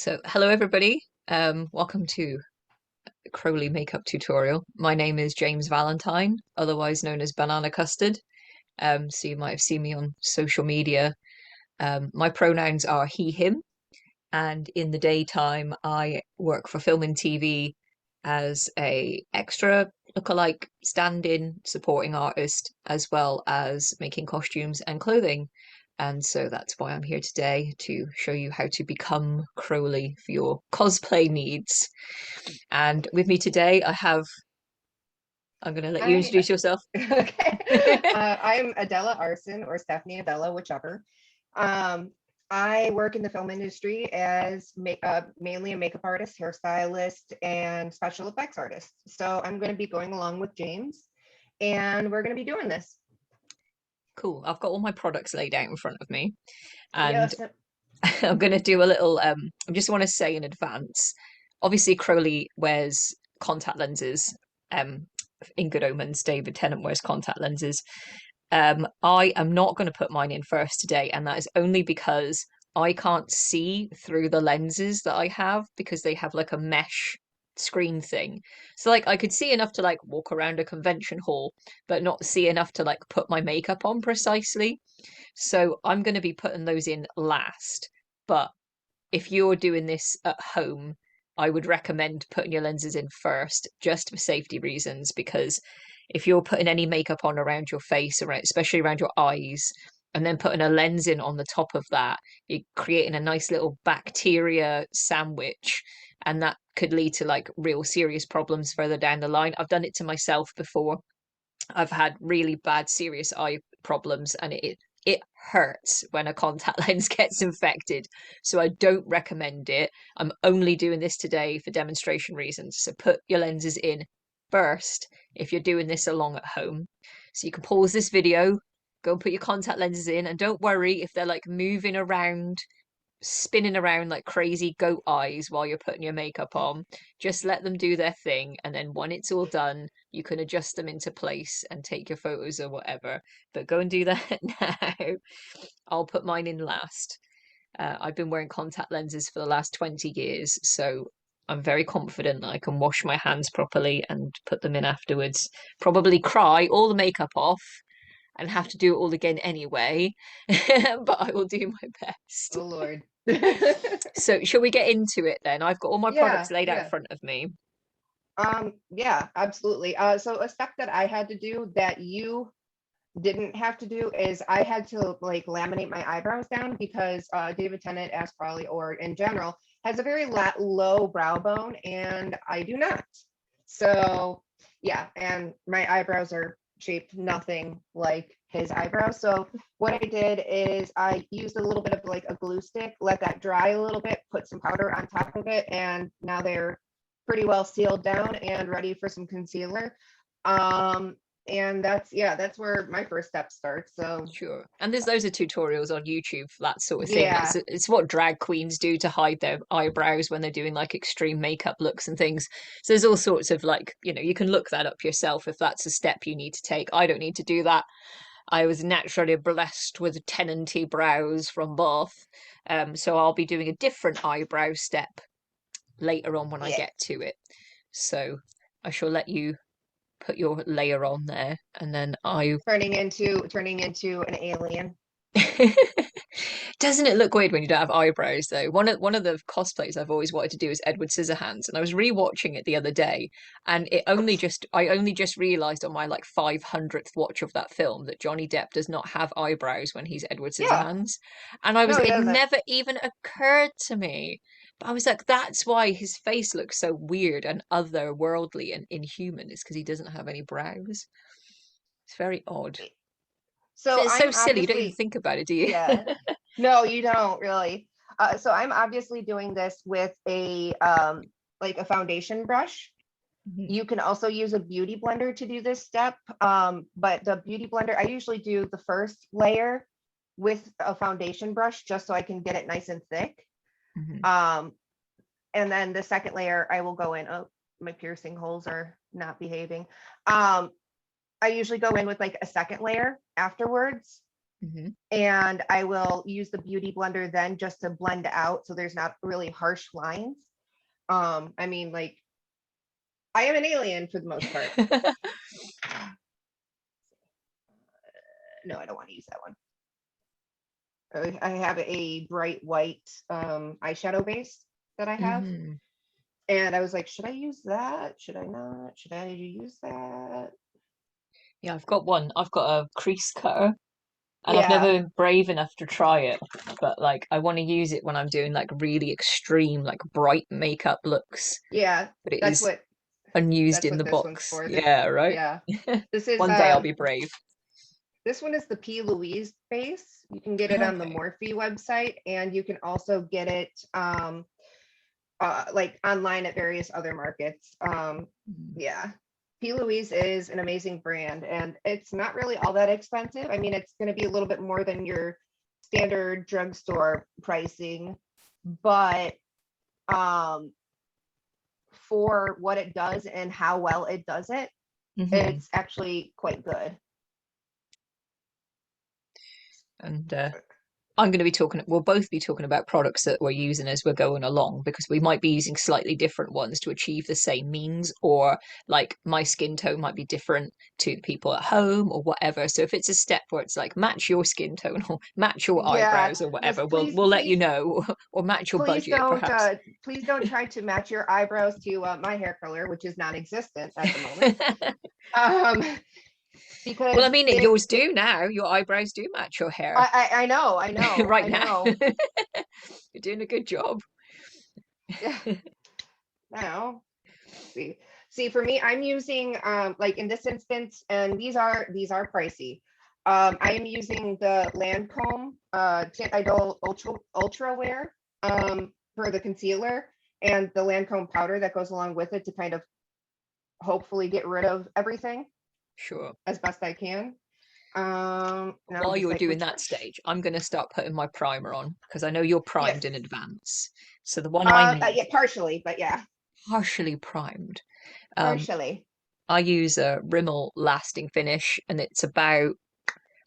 So, hello everybody. Welcome to Crowley makeup tutorial. My name is James Valentine, otherwise known as Banana Custard. So you might have seen me on social media. My pronouns are he, him, and in the daytime I work for film and TV as a extra lookalike stand-in supporting artist, as well as making costumes and clothing. And so that's why I'm here today to show you how to become Crowley for your cosplay needs. And with me today, I'm going to let you Hi. introduce yourself. Okay. I'm Adela Arson or Stephanie Adela, whichever. Um, I work in the film industry as mainly a makeup artist, hairstylist, and special effects artist. So I'm going to be going along with James, and we're going to be doing this. Cool. I've got all my products laid out in front of me, and Yes. I'm going to do a little. I just want to say in advance. Obviously, Crowley wears contact lenses. Um, in Good Omens, David Tennant wears contact lenses. I am not going to put mine in first today, and that is only because I can't see through the lenses that I have because they have like a mesh screen thing. So like I could see enough to like walk around a convention hall, but not see enough to like put my makeup on precisely. So I'm going to be putting those in last. But if you're doing this at home, I would recommend putting your lenses in first, just for safety reasons, because if you're putting any makeup on around your face, around, especially around your eyes, and then putting a lens in on the top of that, you're creating a nice little bacteria sandwich, and that could lead to like real serious problems further down the line. I've done it to myself before. I've had really bad serious eye problems, and it hurts when a contact lens gets infected. So I don't recommend it. I'm only doing this today for demonstration reasons. So put your lenses in first if you're doing this along at home. So you can pause this video, go and put your contact lenses in, and don't worry if they're like moving around, spinning around like crazy goat eyes while you're putting your makeup on. Just let them do their thing, and then when it's all done, you can adjust them into place and take your photos or whatever. But go and do that now. I'll put mine in last. I've been wearing contact lenses for the last 20 years, so I'm very confident that I can wash my hands properly and put them in afterwards. Probably cry all the makeup off and have to do it all again anyway, but I will do my best. Oh Lord. So, shall we get into it then? I've got all my products Yeah, laid out in yeah. front of me. Yeah, absolutely. So a step that I had to do that you didn't have to do is I had to like laminate my eyebrows down because David Tennant, as Crowley, or in general, has a very low brow bone, and I do not. So yeah, and my eyebrows are shaped nothing like his eyebrows. So what I did is I used a little bit of like a glue stick, let that dry a little bit, put some powder on top of it, and now they're pretty well sealed down and ready for some concealer. Um, and that's where my first step starts. So Sure. And there's loads of tutorials on YouTube for that sort of thing. yeah, It's what drag queens do to hide their eyebrows when they're doing like extreme makeup looks and things. So there's all sorts of like, you can look that up yourself if that's a step you need to take. I don't need to do that. I was naturally blessed with tenanty brows from birth. So I'll be doing a different eyebrow step later on when I yeah, get to it. So I shall let you put your layer on there, and then I. turning into an alien. Doesn't it look weird when you don't have eyebrows though? One of the cosplays I've always wanted to do is Edward Scissorhands, and I was rewatching it the other day, and I only just realized on my like 500th watch of that film that Johnny Depp does not have eyebrows when he's Edward Yeah, Scissorhands, and I was no, he it doesn't. never even occurred to me. But I was like, that's why his face looks so weird and otherworldly and inhuman, is because he doesn't have any brows. It's very odd. So It's so I'm silly. You don't even obviously, think about it, do you? yeah, no, you don't really. So I'm obviously doing this with a like a foundation brush. Mhm. You can also use a beauty blender to do this step. But the beauty blender, I usually do the first layer with a foundation brush just so I can get it nice and thick. Mhm. Um, and then the second layer, I will go in. Oh, my piercing holes are not behaving. I usually go in with like a second layer afterwards. Hmm. And I will use the Beauty Blender then just to blend out so there's not really harsh lines. I mean, like, I am an alien for the most part. No, I don't want to use that one. I have a bright white eyeshadow base that I have. Hmm. And I was like, should I use that? Should I not? Should I use that? Yeah, I've got one. I've got a crease cutter, and I've never Yeah, been brave enough to try it. But like, I want to use it when I'm doing like really extreme, like bright makeup looks. yeah. But it That's is what unused that's in what the this one's box. for. Yeah, right. Yeah. This is One day I'll be brave. this one is the P. Louise base. You can get it on the Okay. Morphe website, and you can also get it like online at various other markets. Mhm. Yeah. P. Louise is an amazing brand, and it's not really all that expensive. I mean, it's going to be a little bit more than your standard drugstore pricing, but um, for what it does and how well it does it, Mhm. it's actually quite good. And I'm going to be talking, we'll both be talking about products that we're using as we're going along because we might be using slightly different ones to achieve the same means, or like my skin tone might be different to the people at home or whatever. So if it's a step where it's like match your skin tone or match your Yeah, eyebrows or whatever, just we'll let you know, or match your budget perhaps. please don't try to match your eyebrows to my hair color, which is non-existent at the moment. Um, Well, I because mean, yours do now. Your eyebrows do match your hair I know, I know, right I now. know. You're doing a good job. Yeah, now see for me, I'm using like in this instance, and these are pricey. I am using the Lancome Tint Idol Ultra Wear for the concealer, and the Lancome powder that goes along with it to kind of hopefully get rid of everything Sure. as best I can. And I'm While just you're like, doing which that brush? stage, I'm going to start putting my primer on because I know you're Yes. primed in advance. So the one I'm Yeah, using, partially, but yeah, partially primed. Um, partially. I use a Rimmel lasting finish, and it's about,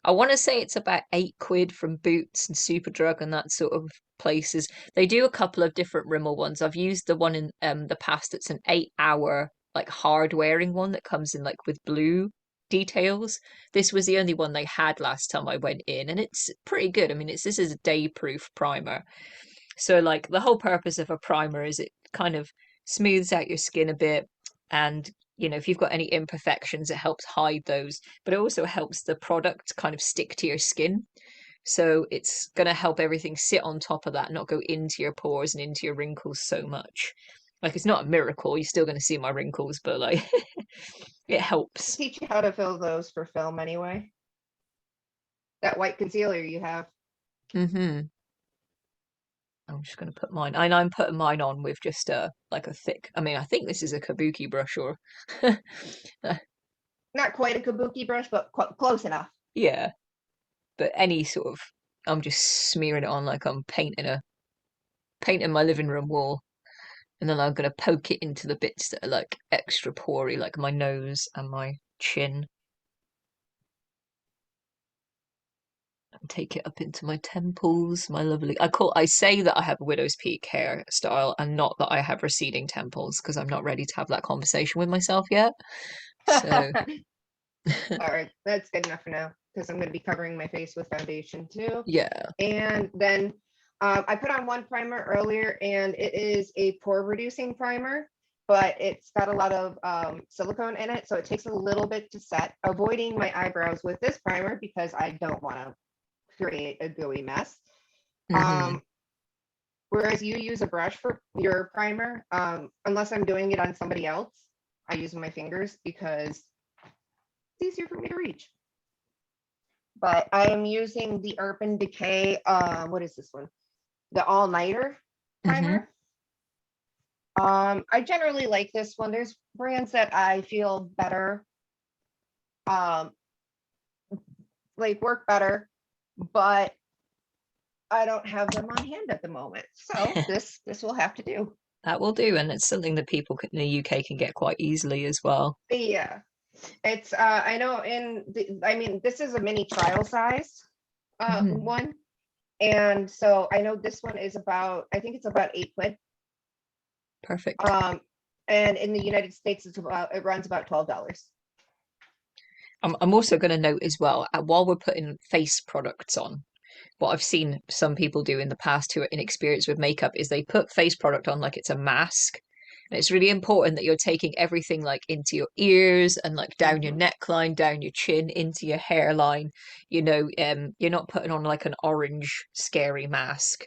I want to say it's about £8 from Boots and Superdrug and that sort of places. They do a couple of different Rimmel ones. I've used the one in the past. It's an 8 hour like hard wearing one that comes in like with blue details. This was the only one they had last time I went in, and it's pretty good. I mean, this is a day proof primer. So like the whole purpose of a primer is it kind of smooths out your skin a bit, and if you've got any imperfections it helps hide those, but it also helps the product kind of stick to your skin. So it's going to help everything sit on top of that, not go into your pores and into your wrinkles so much. Like it's not a miracle, you're still going to see my wrinkles, but like it helps. Teach you how to fill those for film anyway. That white concealer you have. Hmm. I'm just going to put mine, and I'm putting mine on with just like a thick, I mean, I think this is a kabuki brush, or Not quite a kabuki brush, but close enough. yeah, but any sort of, I'm just smearing it on like I'm painting my living room wall, and then I'm gonna poke it into the bits that are like extra pory, like my nose and my chin, and take it up into my temples, my lovely. I say that I have a widow's peak hairstyle, and not that I have receding temples, because I'm not ready to have that conversation with myself yet. So All right, that's good enough for now because I'm going to be covering my face with foundation too. yeah. And then I put on one primer earlier, and it is a pore reducing primer, but it's got a lot of silicone in it, so it takes a little bit to set, avoiding my eyebrows with this primer because I don't want to create a gooey mess. Hmm. Um, whereas you use a brush for your primer, unless I'm doing it on somebody else, I use my fingers because it's easier for me to reach. But I am using the Urban Decay, what is this one? The All Nighter Hmm. primer. I generally like this one. There's brands that I feel better, um, like work better, but I don't have them on hand at the moment. So this will have to do. That will do, and it's something that people in the UK can get quite easily as well. Yeah, it's I know I mean this is a mini trial size. Mhm. one. And so I know this one is about, I think it's about 8 quid. Perfect. Um, and in the United States, it runs about $12. I'm also going to note as well, while we're putting face products on, what I've seen some people do in the past who are inexperienced with makeup is they put face product on like it's a mask. And it's really important that you're taking everything like into your ears and like down your Mhm. neckline, down your chin, into your hairline. You're not putting on like an orange scary mask.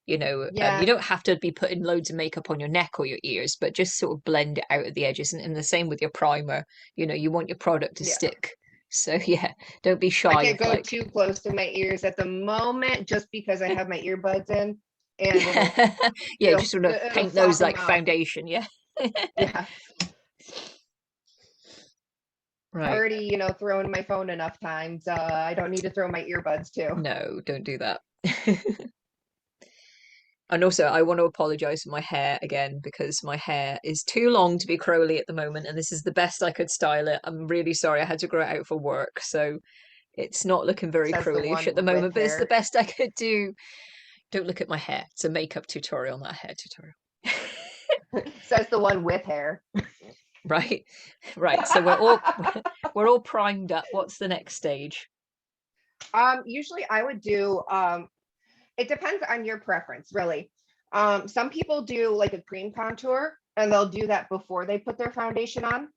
You Yeah, don't have to be putting loads of makeup on your neck or your ears, but just sort of blend it out at the edges. And the same with your primer. You want your product to yeah. stick. So yeah, don't be I shy can't of go like too close to my ears at the moment just because I have my earbuds in and yeah, yeah, just sort of it'll paint those flop them like out. foundation. Yeah. Yeah. Right. Already, thrown my phone enough times. I don't need to throw my earbuds too. No, don't do that. And also, I want to apologize for my hair again because my hair is too long to be Crowley at the moment, and this is the best I could style it. I'm really sorry. I had to grow it out for work, so it's not looking very Says the Crowley-ish at the one with moment, but it's the hair. best I could do. Don't look at my hair. It's a makeup tutorial, not a hair tutorial. Says the one with hair. Right? Right. So we're all primed up. What's the next stage? Usually I would do it depends on your preference, really. Some people do like a cream contour and they'll do that before they put their foundation on.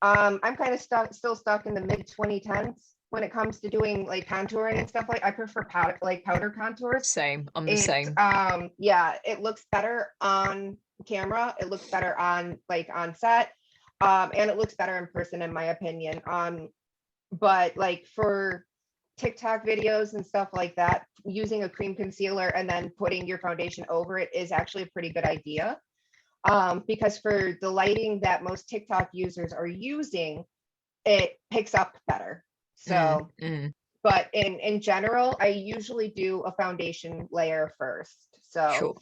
I'm kind of still stuck in the mid 2010s when it comes to doing like contouring and stuff. Like I prefer powder contours. Same. I'm the It same. yeah, it looks better on camera. It looks better on set. And it looks better in person in my opinion. But like for TikTok videos and stuff like that, using a cream concealer and then putting your foundation over it is actually a pretty good idea. Because for the lighting that most TikTok users are using, it picks up better. Mm, So, mm, but in general, I usually do a foundation layer first. So, sure.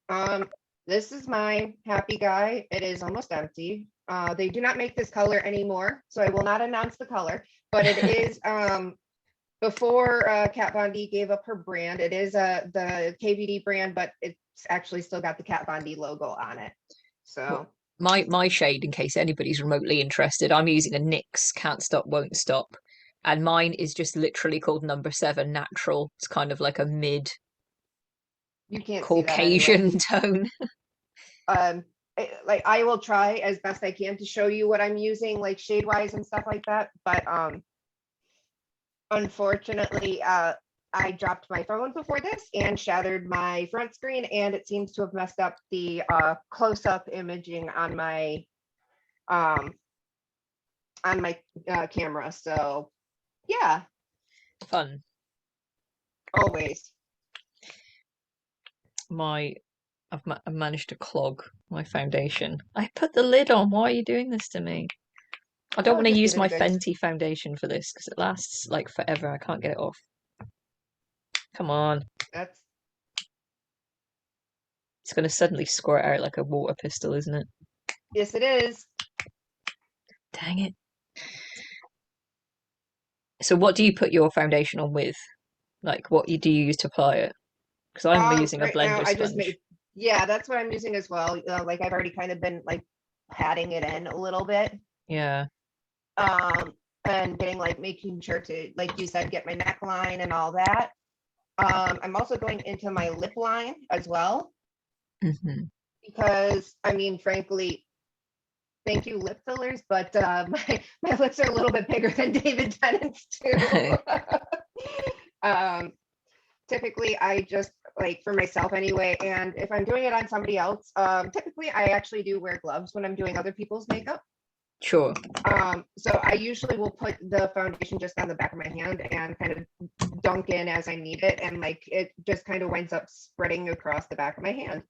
um, this is my happy guy. It is almost empty. They do not make this color anymore, so I will not announce the color, but it is before Kat Von D gave up her brand. It is the KVD brand, but it's actually still got the Kat Von D logo on it. Well, So my shade, in case anybody's remotely interested, I'm using a NYX Can't Stop Won't Stop, and mine is just literally called Number Seven Natural. It's kind of like a mid you can't see that anyway. Caucasian tone. Like I will try as best I can to show you what I'm using, like shade wise and stuff like that. But unfortunately, I dropped my phone before this and shattered my front screen, and it seems to have messed up the close-up imaging um, on my camera. So yeah, Fun. always. My I've managed to clog my foundation. I put the lid on. Why are you doing this to me? I don't Oh, want to just use give it my a good. Fenty foundation for this because it lasts like forever. I can't get it off. Come on. That's It's going to suddenly squirt out like a water pistol, isn't it? yes, it is. Dang it. So what do you put your foundation on with? Like what do you use to apply it? Because I'm using a Right now blender I just sponge. made. Yeah, that's what I'm using as well. Like I've already kind of been like patting it in a little bit. Yeah. Um, and getting like making sure to, like you said, get my neckline and all that. I'm also going into my lip line as well Hmm. because I mean, frankly, thank you lip fillers, but my lips are a little bit bigger than David Tennant's too. um, typically, I just like for myself anyway, and if I'm doing it on somebody else, typically I actually do wear gloves when I'm doing other people's makeup. Sure. So I usually will put the foundation just on the back of my hand and kind of dunk in as I need it. And like it just kind of winds up spreading across the back of my hand,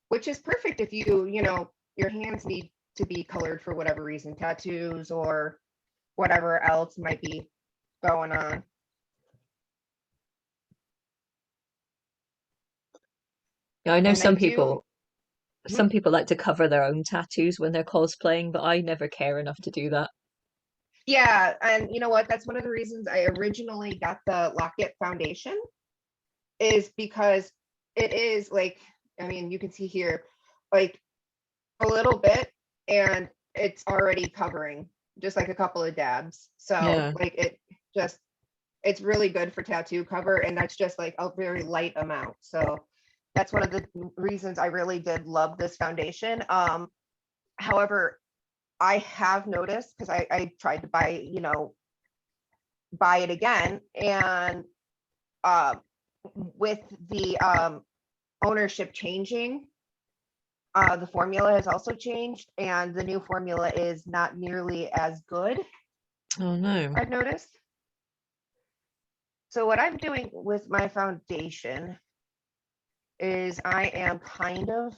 which is perfect if your hands need to be colored for whatever reason, tattoos or whatever else might be going on. Yeah, I know And I some do, people some people like to cover their own tattoos when they're cosplaying, but I never care enough to do that. Yeah, and you know what? That's one of the reasons I originally got the Locket foundation is because it is like, I mean, you can see here, like a little bit, and it's already covering just like a couple of dabs. So Yeah. like just, it's really good for tattoo cover, and that's just like a very light amount. So that's one of the reasons I really did love this foundation. However, I have noticed because I tried to buy, buy it again, and uh, with the ownership changing, the formula has also changed, and the new formula is not nearly as good, Oh no. I've noticed. So what I'm doing with my foundation is I am kind of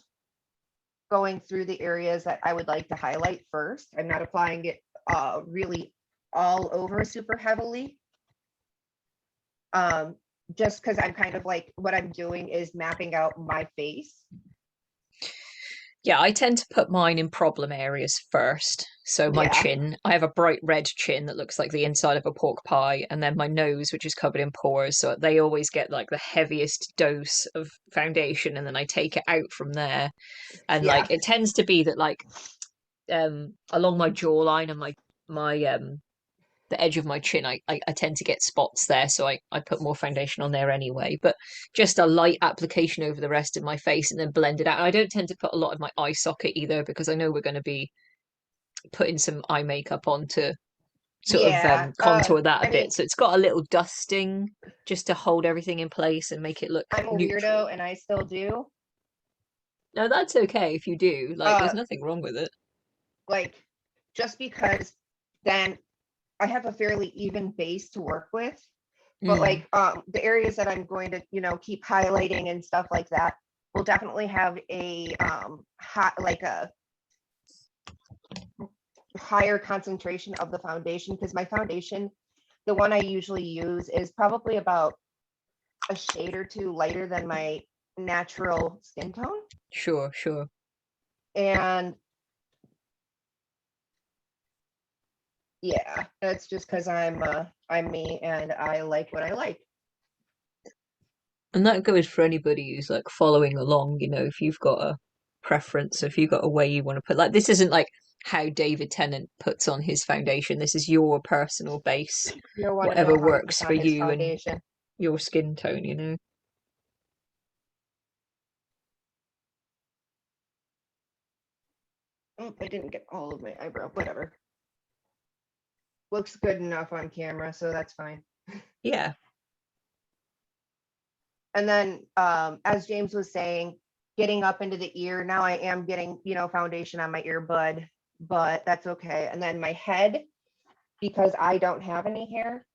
going through the areas that I would like to highlight first. I'm not applying it really all over super heavily. Just because I'm kind of like, what I'm doing is mapping out my face. Yeah, I tend to put mine in problem areas first. So my Yeah, chin, I have a bright red chin that looks like the inside of a pork pie, and then my nose, which is covered in pores. So they always get like the heaviest dose of foundation, and then I take it out from there. And like yeah. it tends to be that like along my jawline and my the edge of my chin, I tend to get spots there, so I put more foundation on there anyway. But just a light application over the rest of my face and then blend it out. And I don't tend to put a lot of my eye socket either because I know we're going to be putting some eye makeup on to sort of Yeah. contour that a I bit. mean, So it's got a little dusting just to hold everything in place and make it look I'm a neutral. weirdo and I still do. No, that's okay if you do. Like, there's Uh, nothing wrong with it. like just because then I have a fairly even base to work with. But Mm. like the areas that I'm going to, keep highlighting and stuff like that will definitely have a hot like a higher concentration of the foundation, because my foundation, the one I usually use, is probably about a shade or two lighter than my natural skin tone. Sure, sure. And yeah, that's just because I'm me and I like what I like. And that goes for anybody who's like following along, if you've got a preference, if you've got a way you want to put, like, this isn't like how David Tennant puts on his foundation. This is your personal base, You're one to whatever know how he works puts for on his you and foundation. your skin tone. Oh, I didn't get all of my eyebrow, whatever. Looks good enough on camera, so that's fine. Yeah. And then, as James was saying, getting up into the ear, now I am getting, foundation on my earbud, but that's okay. And then my head, because I don't have any hair,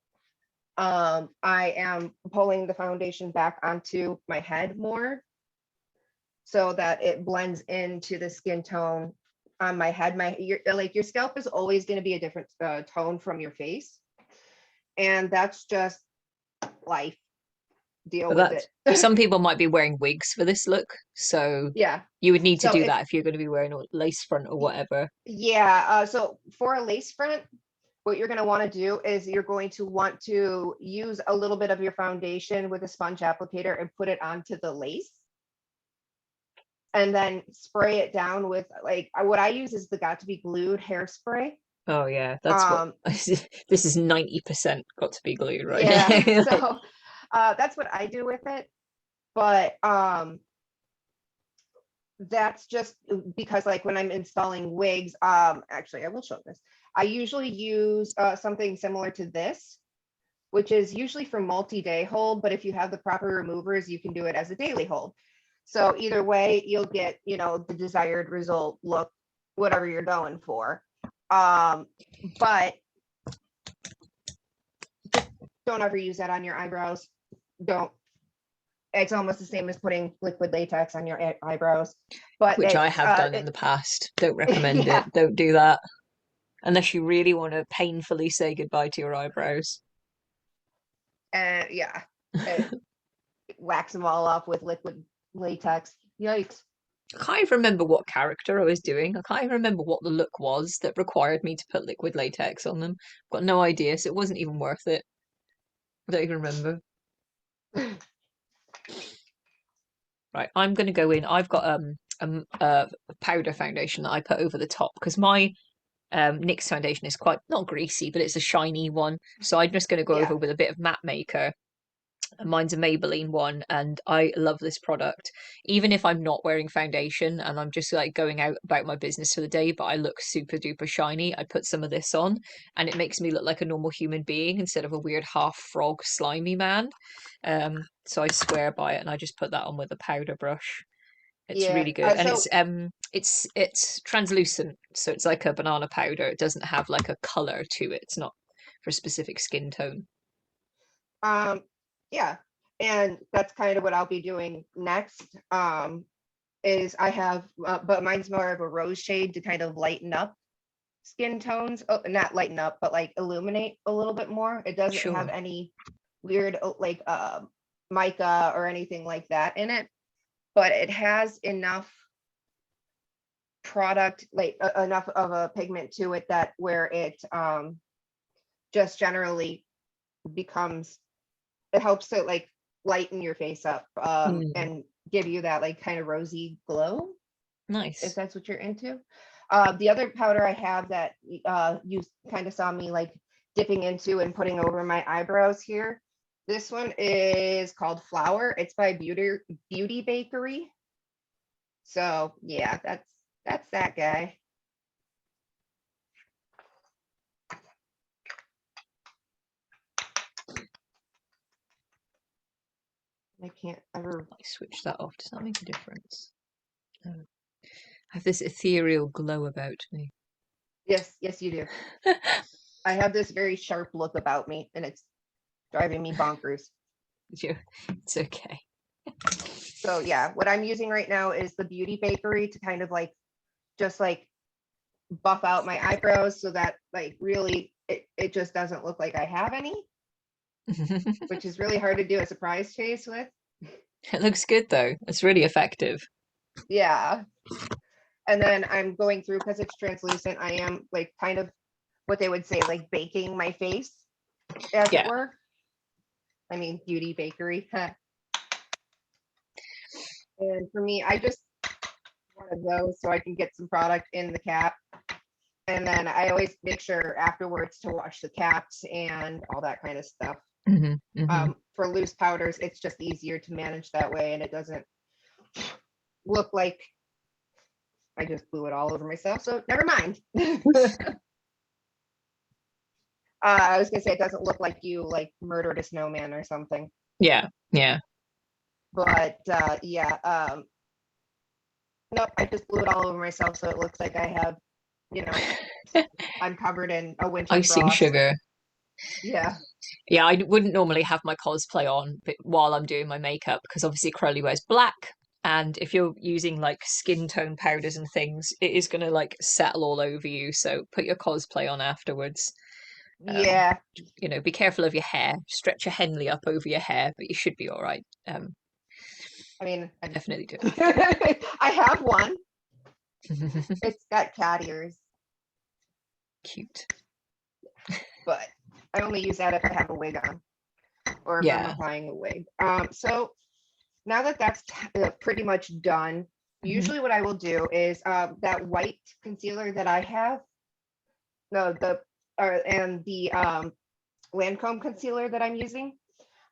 I am pulling the foundation back onto my head more so that it blends into the skin tone on my head. Your scalp is always going to be a different tone from your face, and that's just life. Deal But with that's it. some people might be wearing wigs for this look, so Yeah. you would need to So do that if you're going to be wearing a lace front or whatever. yeah. So for a lace front, what you're going to want to do is you're going to want to use a little bit of your foundation with a sponge applicator and put it onto the lace, and then spray it down with, like, what I use is the Got to Be Glued hairspray. Oh yeah, that's what Um, this is 90% got to be glued right yeah. here. Like, So that's what I do with it. But that's just because, like, when I'm installing wigs, actually I will show this. I usually use something similar to this, which is usually for multi-day hold, but if you have the proper removers, you can do it as a daily hold. So either way, you'll get, the desired result look, whatever you're going for. But just don't ever use that on your eyebrows. Don't. It's almost the same as putting liquid latex on your eyebrows, but which I it's have done in the past. Don't recommend it. yeah, Don't do that unless you really want to painfully say goodbye to your eyebrows. and yeah, and wax them all off with liquid latex. Yikes. I can't even remember what character I was doing. I can't even remember what the look was that required me to put liquid latex on them. I've got no idea, so it wasn't even worth it. I don't even remember. Right, I'm going to go in. I've got a powder foundation that I put over the top because my NYX foundation is quite not greasy, but it's a shiny one. So I'm just going to go Yeah. over with a bit of matte maker. And mine's a Maybelline one, and I love this product. Even if I'm not wearing foundation and I'm just like going out about my business for the day, but I look super duper shiny, I put some of this on, and it makes me look like a normal human being instead of a weird half frog slimy man. So I swear by it, and I just put that on with a powder brush. It's Yeah. really good, and So it's translucent, so it's like a banana powder. It doesn't have like a color to it. It's not for a specific skin tone. um yeah, and that's kind of what I'll be doing next. Is I have but mine's more of a rose shade to kind of lighten up skin tones. Oh, not lighten up, but like illuminate a little bit more. It doesn't have Sure. any weird like mica or anything like that in it, but it has enough product, like enough of a pigment to it that where it just generally becomes, it helps to like lighten your face up Mm, and give you that like kind of rosy glow, if nice. that's what you're into. The other powder I have that you kind of saw me like dipping into and putting over my eyebrows here. This one is called Flower. It's by Beauty Bakery. So yeah, that's that guy. I can't ever. I switch that off. Does that make a difference? No. I have this ethereal glow about me. Yes, yes, you do. I have this very sharp look about me, and it's driving me bonkers. It's okay. So yeah, what I'm using right now is the Beauty Bakery to kind of like just like buff out my eyebrows so that like really it just doesn't look like I have any, which is really hard to do a surprise face with. It looks good though. It's really effective. Yeah. And then I'm going through, because it's translucent, I am like kind of what they would say like baking my face, as it Yeah. were. I mean, Beauty Bakery. And for me, I just one of those so I can get some product in the cap. And then I always make sure afterwards to wash the caps and all that kind of stuff. Hmm. Hmm. For loose powders, it's just easier to manage that way, and it doesn't look like I just blew it all over myself. So never mind. I was gonna say it doesn't look like you like murdered a snowman or something, Yeah. Yeah. but yeah. No, I just blew it all over myself, so it looks like I have, you know, I'm covered in a winter Icing frost. sugar. Yeah, Yeah, I wouldn't normally have my cosplay on but while I'm doing my makeup because obviously Crowley wears black. And if you're using like skin tone powders and things, it is going to like settle all over you. So put your cosplay on afterwards. Um, yeah. be careful of your hair. Stretch your Henley up over your hair, but you should be all right. I mean, Definitely do it after. I have one. It's got cat ears, Cute. but I only use that if I have a wig on or if I'm Yeah. applying a wig. So now that that's pretty much done, Hmm. usually what I will do is that white concealer that I have, no, the and the Lancome concealer that I'm using.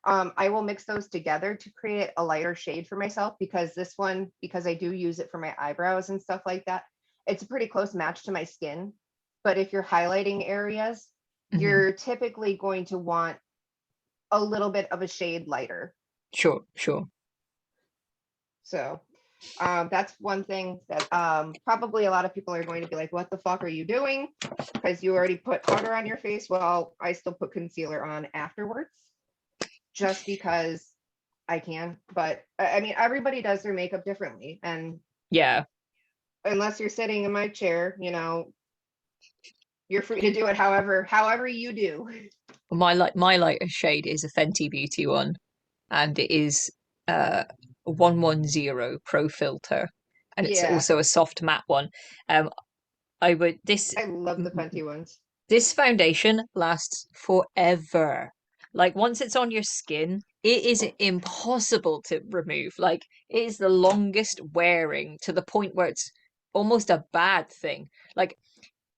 I will mix those together to create a lighter shade for myself, because this one, because I do use it for my eyebrows and stuff like that, it's a pretty close match to my skin. But if you're highlighting areas, Hmm. you're typically going to want a little bit of a shade lighter. Sure, sure. So that's one thing that probably a lot of people are going to be like, what the fuck are you doing? Because you already put powder on your face. Well, I still put concealer on afterwards just because I can. But I mean, everybody does their makeup differently. And Yeah. unless you're sitting in my chair, you're free to do it however you do. Well, my lighter shade is a Fenty Beauty one, and it is 110 Pro Filter. and it's Yeah, also a soft matte one. I would I love the Fenty ones. this foundation lasts forever. Like once it's on your skin, it is impossible to remove. Like it is the longest wearing to the point where it's almost a bad thing. Like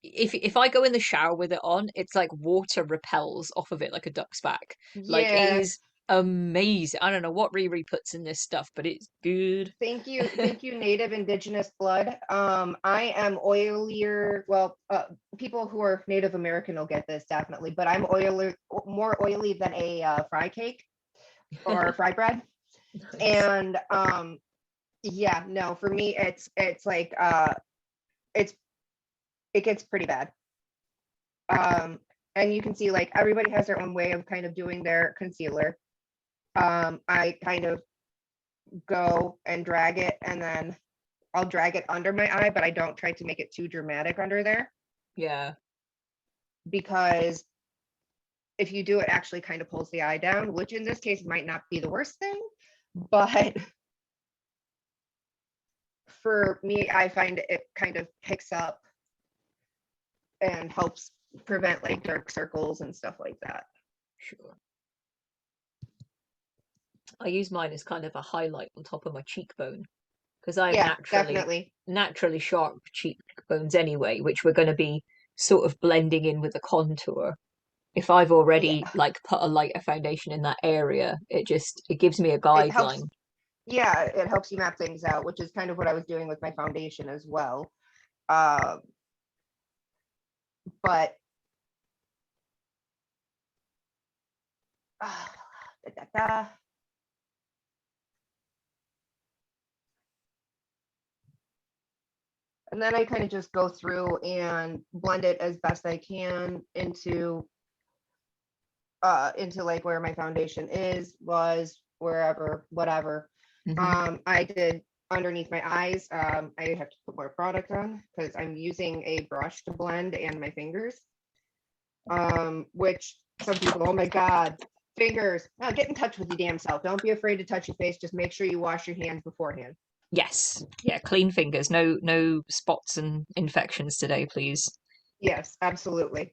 if I go in the shower with it on, it's like water repels off of it like a duck's back. Like it Yeah, is amazing. I don't know what Riri puts in this stuff, but it's good. thank you, Native Indigenous blood. I am oilier. Well, people who are Native American will get this definitely, but I'm more oily than a fry cake or fry bread. Nice. And yeah, no, for me, it's like it's it gets pretty bad. And you can see like everybody has their own way of kind of doing their concealer. I kind of go and drag it, and then I'll drag it under my eye, but I don't try to make it too dramatic under there, Yeah. because if you do, it actually kind of pulls the eye down, which in this case might not be the worst thing, but for me, I find it kind of picks up and helps prevent like dark circles and stuff like that. Sure. I use mine as kind of a highlight on top of my cheekbone because I have Yeah, definitely. naturally sharp cheekbones anyway, which we're going to be sort of blending in with the contour. If I've already Yeah, like put a lighter foundation in that area, it gives me a it helps. guideline. Yeah, it helps you map things out, which is kind of what I was doing with my foundation as well. Uh, but uh, da, da, da. And then I kind of just go through and blend it as best I can into like where my foundation was, wherever, whatever. Hmm. I did underneath my eyes. I have to put more product on because I'm using a brush to blend and my fingers. Which some people, oh my God, fingers. Now get in touch with your damn self. Don't be afraid to touch your face. Just make sure you wash your hands beforehand. Yes, yeah, clean fingers, no spots and infections today, please. Yes, absolutely.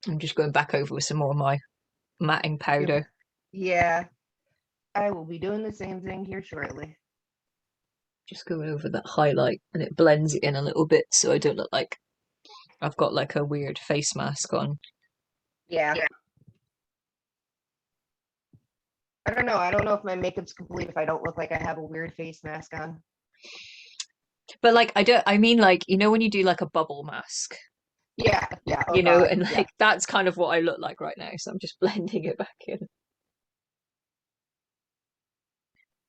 I'm just going back over with some more of my matting powder. Yeah, I will be doing the same thing here shortly. Just going over that highlight and it blends it in a little bit so I don't look like I've got like a weird face mask on. Yeah. I don't know. I don't know if my makeup's complete if I don't look like I have a weird face mask on. But like I mean like when you do like a bubble mask, Yeah, yeah. Oh God, and yeah, like that's kind of what I look like right now, so I'm just blending it back in.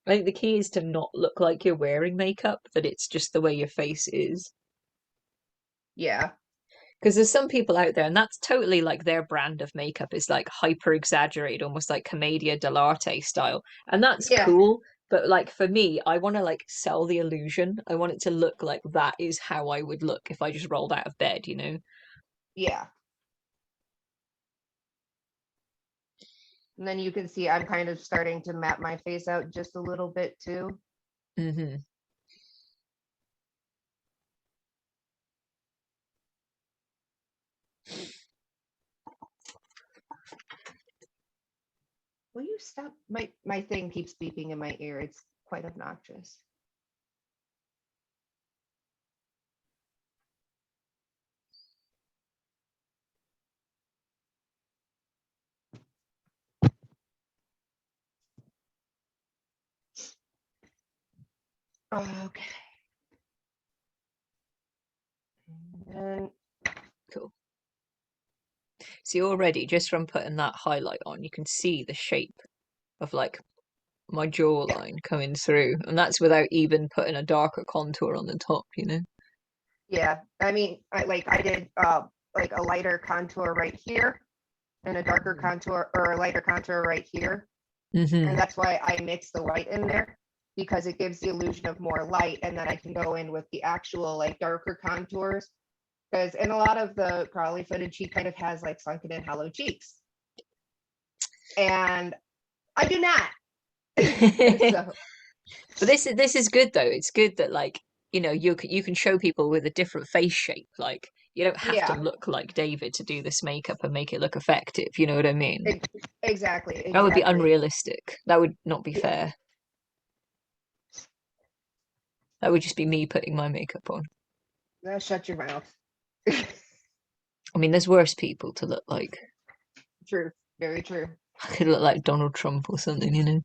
I think the key is to not look like you're wearing makeup, that it's just the way your face is. yeah, Because there's some people out there, and that's totally like their brand of makeup is like hyper exaggerated, almost like commedia dell'arte style. And that's yeah, cool. But like for me, I want to like sell the illusion. I want it to look like that is how I would look if I just rolled out of bed. yeah. And then you can see I'm kind of starting to map my face out just a little bit too. Hmm. Will you stop? My thing keeps beeping in my ear. It's quite obnoxious. Okay. And Cool. See, already just from putting that highlight on, you can see the shape of like my yeah, jawline coming through. And that's without even putting a darker contour on the top. yeah. I mean, I did like a lighter contour right here and a darker contour or a lighter contour right here. And Hmm. that's why I mix the white in there, because it gives the illusion of more light, and then I can go in with the actual like darker contours. Because in a lot of the Crowley footage, she kind of has like sunken in hollow cheeks. and I do not. So But this is good though. It's good that like, you can show people with a different face shape. Like you don't have to yeah, look like David to do this makeup and make it look effective. You know what I mean? exactly, That would be exactly. unrealistic. That would not be Yeah, fair. That would just be me putting my makeup on. now shut your mouth. I mean, there's worse people to look like. True, very true. I could look like Donald Trump or something,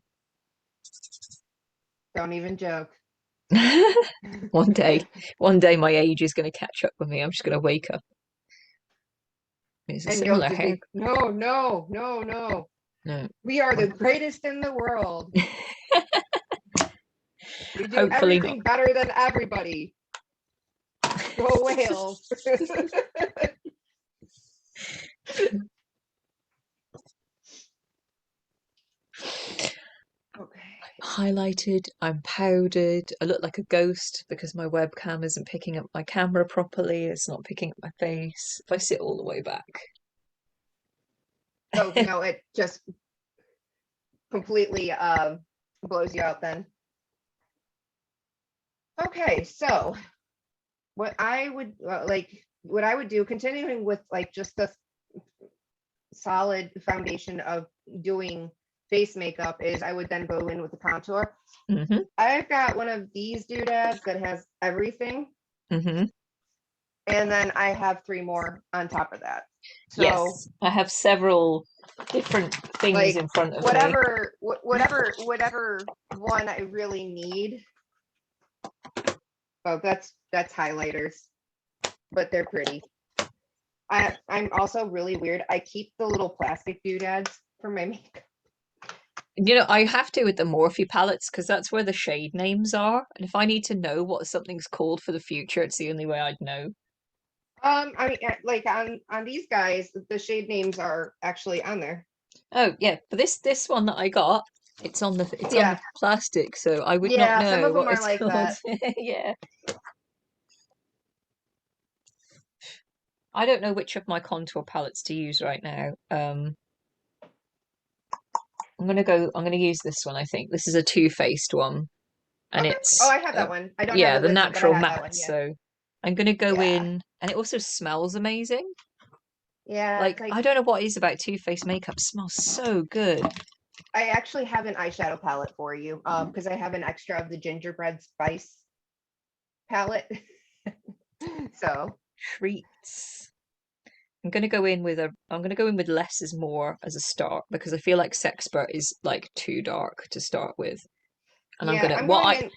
Don't even joke. One day, one day my age is going to catch up with me. I'm just going to wake up. It's a And you'll similar just hair. be, no, no, no, no. No. We are the greatest in the world. We do Hopefully not. everything better than everybody. Go whales. Okay. Highlighted, I'm powdered. I look like a ghost because my webcam isn't picking up my camera properly. It's not picking up my face. If I sit all the way back. Oh no, it just completely blows you out then. Okay, so what I would what I would do, continuing with like just the solid foundation of doing face makeup, is I would then go in with the contour. hmm I've got one of these doodads that has everything, hmm and then I have three more on top of that. So Yes, I have several different things in like front of me. whatever one I really need. Oh, that's highlighters, but they're pretty. I'm also really weird. I keep the little plastic doodads for my makeup. I have to with the Morphe palettes because that's where the shade names are. And if I need to know what something's called for the future, it's the only way I'd know. I mean, like on these guys, the shade names are actually on there. Oh yeah, but this one that I got, it's on the Yeah, plastic, so I would not yeah. Some know of them what are it's like called. that. Yeah. I don't know which of my contour palettes to use right now. I'm gonna use this one, I think. This is a Too Faced one. And Okay. Oh, it's I have that one. I don't have yeah, the the this one, but I natural have that matte. one. Yeah. So I'm gonna go Yeah. in and it also smells amazing. Yeah. It's Like I like don't know what it is about Too Faced makeup. It smells so good. I actually have an eyeshadow palette for you. Because I have an extra of the gingerbread spice palette. So Treats. I'm gonna go in with less is more as a start because I feel like Sexpert is like too dark to start with. And I'm yeah, gonna I'm what going in.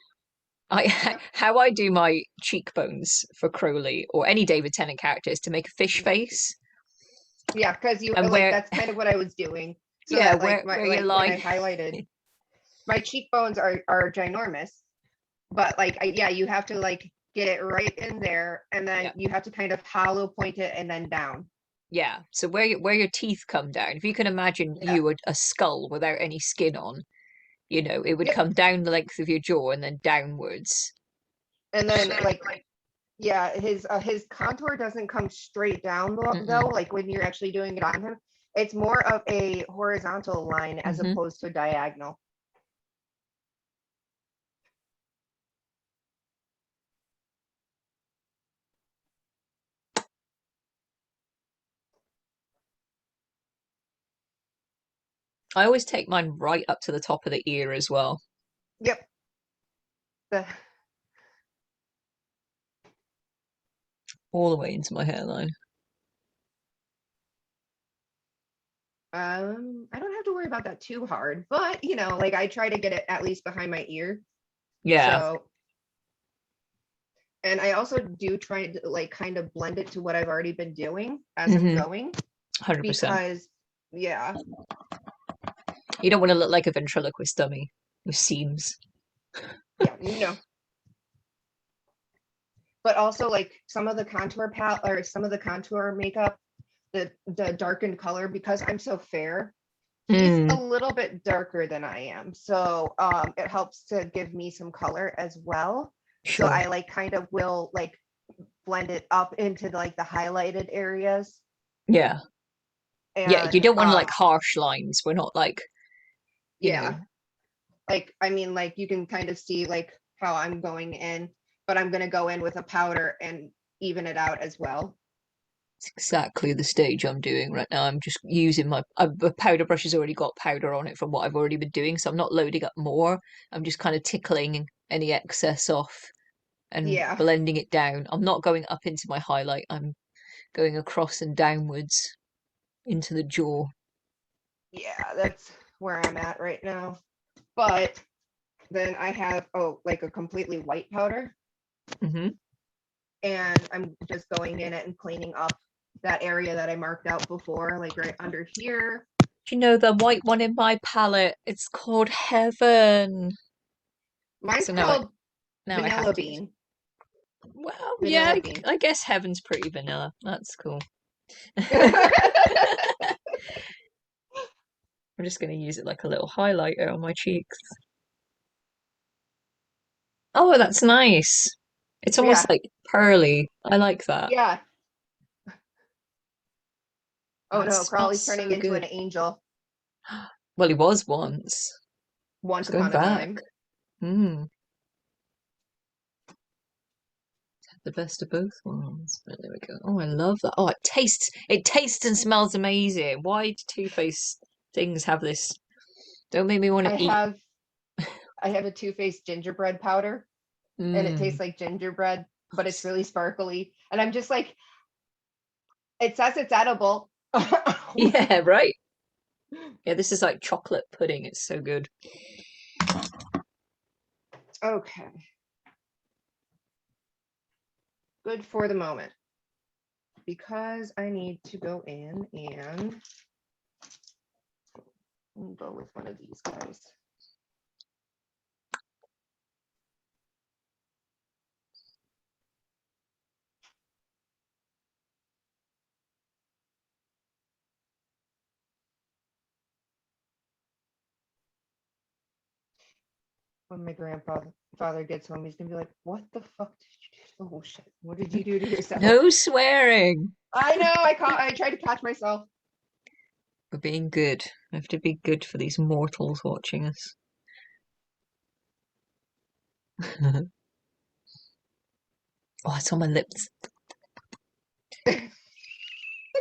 I Yep. how I do my cheekbones for Crowley or any David Tennant character is to make a fish face Yeah, because you and like where that's kind of what I was doing. So yeah, that where like my where you like when I like highlighted my cheekbones are ginormous, but like yeah, you have to like get it right in there, and then yeah. you have to kind of hollow point it and then down. Yeah. So where your teeth come down, if you can imagine Yeah. you a skull without any skin on, it would Yep. come down the length of your jaw and then downwards. And then like yeah, his contour doesn't come straight down though, Mm-mm. like when you're actually doing it on him. It's more of a horizontal line as hmm opposed to a diagonal. I always take mine right up to the top of the ear as well. Yep. The All the way into my hairline. I don't have to worry about that too hard, but like I try to get it at least behind my ear. Yeah, So, and I also do try to like kind of blend it to what I've already been doing as I'm 100%. going, because yeah, You don't want to look like a ventriloquist dummy with seams. yeah, but also like some of the contour palette or some of the contour makeup, the darkened color, because I'm so fair, he's a Mm, little bit darker than I am. So it helps to give me some color as well. So sure. I like kind of will like blend it up into like the highlighted areas. Yeah. Yeah, you And don't want like harsh lines. We're not like, you know, yeah, like I mean, like you can kind of see like how I'm going in, but I'm gonna go in with a powder and even it out as well. it's exactly the stage I'm doing right now. I'm just using my powder brush has already got powder on it from what I've already been doing, so I'm not loading up more. I'm just kind of tickling any excess off and Yeah, blending it down. I'm not going up into my highlight. I'm going across and downwards into the jaw. yeah, that's where I'm at right now. But then I have, oh, like a completely white powder, Hmm. and I'm just going in it and cleaning up that area that I marked out before, like right under here. Do you know the white one in my palette? It's called Heaven. Mine's So called now I have Vanilla to use. Bean. Well, yeah, Vanilla Bean. I guess Heaven's pretty vanilla. That's cool. I'm just going to use it like a little highlighter on my cheeks. Oh, that's nice. It's almost Yeah, like pearly. I like that. yeah. Oh That no, smells Crowley's turning so into an good. angel Well, he was once. once He's going upon a back. time. Hmm. The best of both worlds. But there we go. Oh, I love that. Oh, it tastes and smells amazing. Why do Too Faced things have this? Don't make me want I to eat. have I have a Too Faced gingerbread powder, and it tastes Mm. like gingerbread, but it's really sparkly. And I'm just like, it says it's edible. Yeah, right. Yeah, this is like chocolate pudding. It's so good. Okay, good for the moment because I need to go in and go with one of these guys. When my grandfather gets home, he's gonna be like, "What the fuck did you do? Oh shit! What did you do to yourself?" No swearing. I know. I tried to catch myself. We're being good. We have to be good for these mortals watching us. Oh, it's on my lips.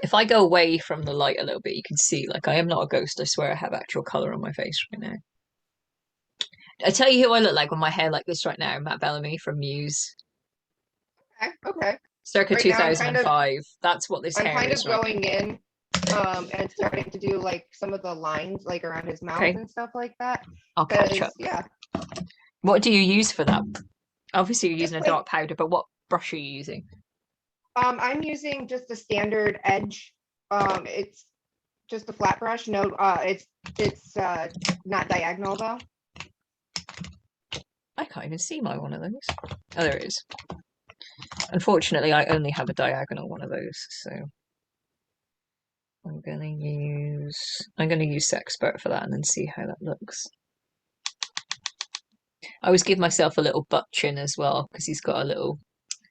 If I go away from the light a little bit, you can see, like, I am not a ghost. I swear I have actual color on my face right now. I tell you who I look like with my hair like this right now, Matt Bellamy from Muse, Okay, okay. circa Right now, 2005. That's what this I'm hair kind is of right now. going in, and starting to do like some of the lines, like around his mouth Okay, and stuff like that. I'll catch Because up. yeah, What do you use for that? Obviously, you're just using a like dark powder, but what brush are you using? I'm using just a standard edge. It's just a flat brush. No, it's not diagonal though. I can't even see my one of those. Oh, there it is. Unfortunately, I only have a diagonal one of those, so I'm gonna use Sexpert for that and then see how that looks. I always give myself a little butt chin as well because he's got a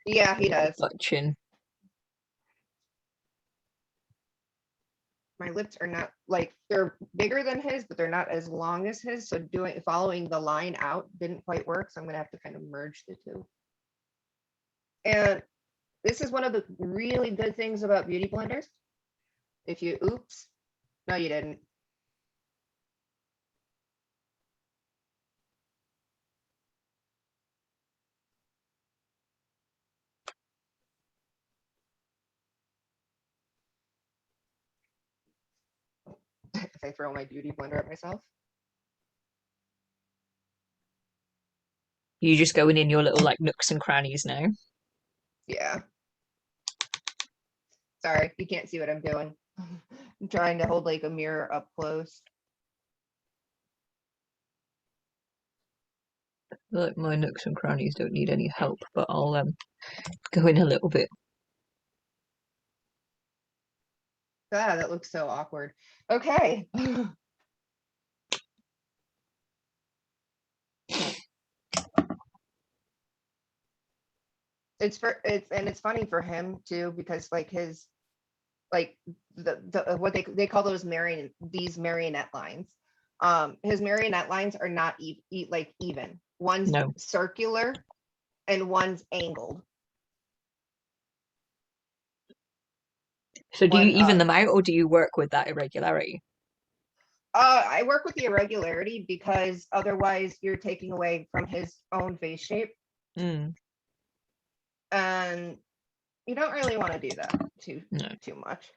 Yeah, he little does. butt chin. My lips are not like they're bigger than his, but they're not as long as his. So following the line out didn't quite work. So I'm gonna have to kind of merge the two. And this is one of the really good things about beauty blenders. If you oops, no, you didn't. If I throw my beauty blender at myself. You just going in your little like nooks and crannies now. Yeah. Sorry, you can't see what I'm doing. I'm trying to hold like a mirror up close. Like my nooks and crannies don't need any help, but I'll go in a little bit. Ah, that looks so awkward. Okay. It's funny for him too because like his like what they call those marionette lines. His marionette lines are not like even. One's No. circular and one's angled. So do you even them out, or do you work with that irregularity? I work with the irregularity because otherwise you're taking away from his own face shape. Mm. And you don't really want to do that too much.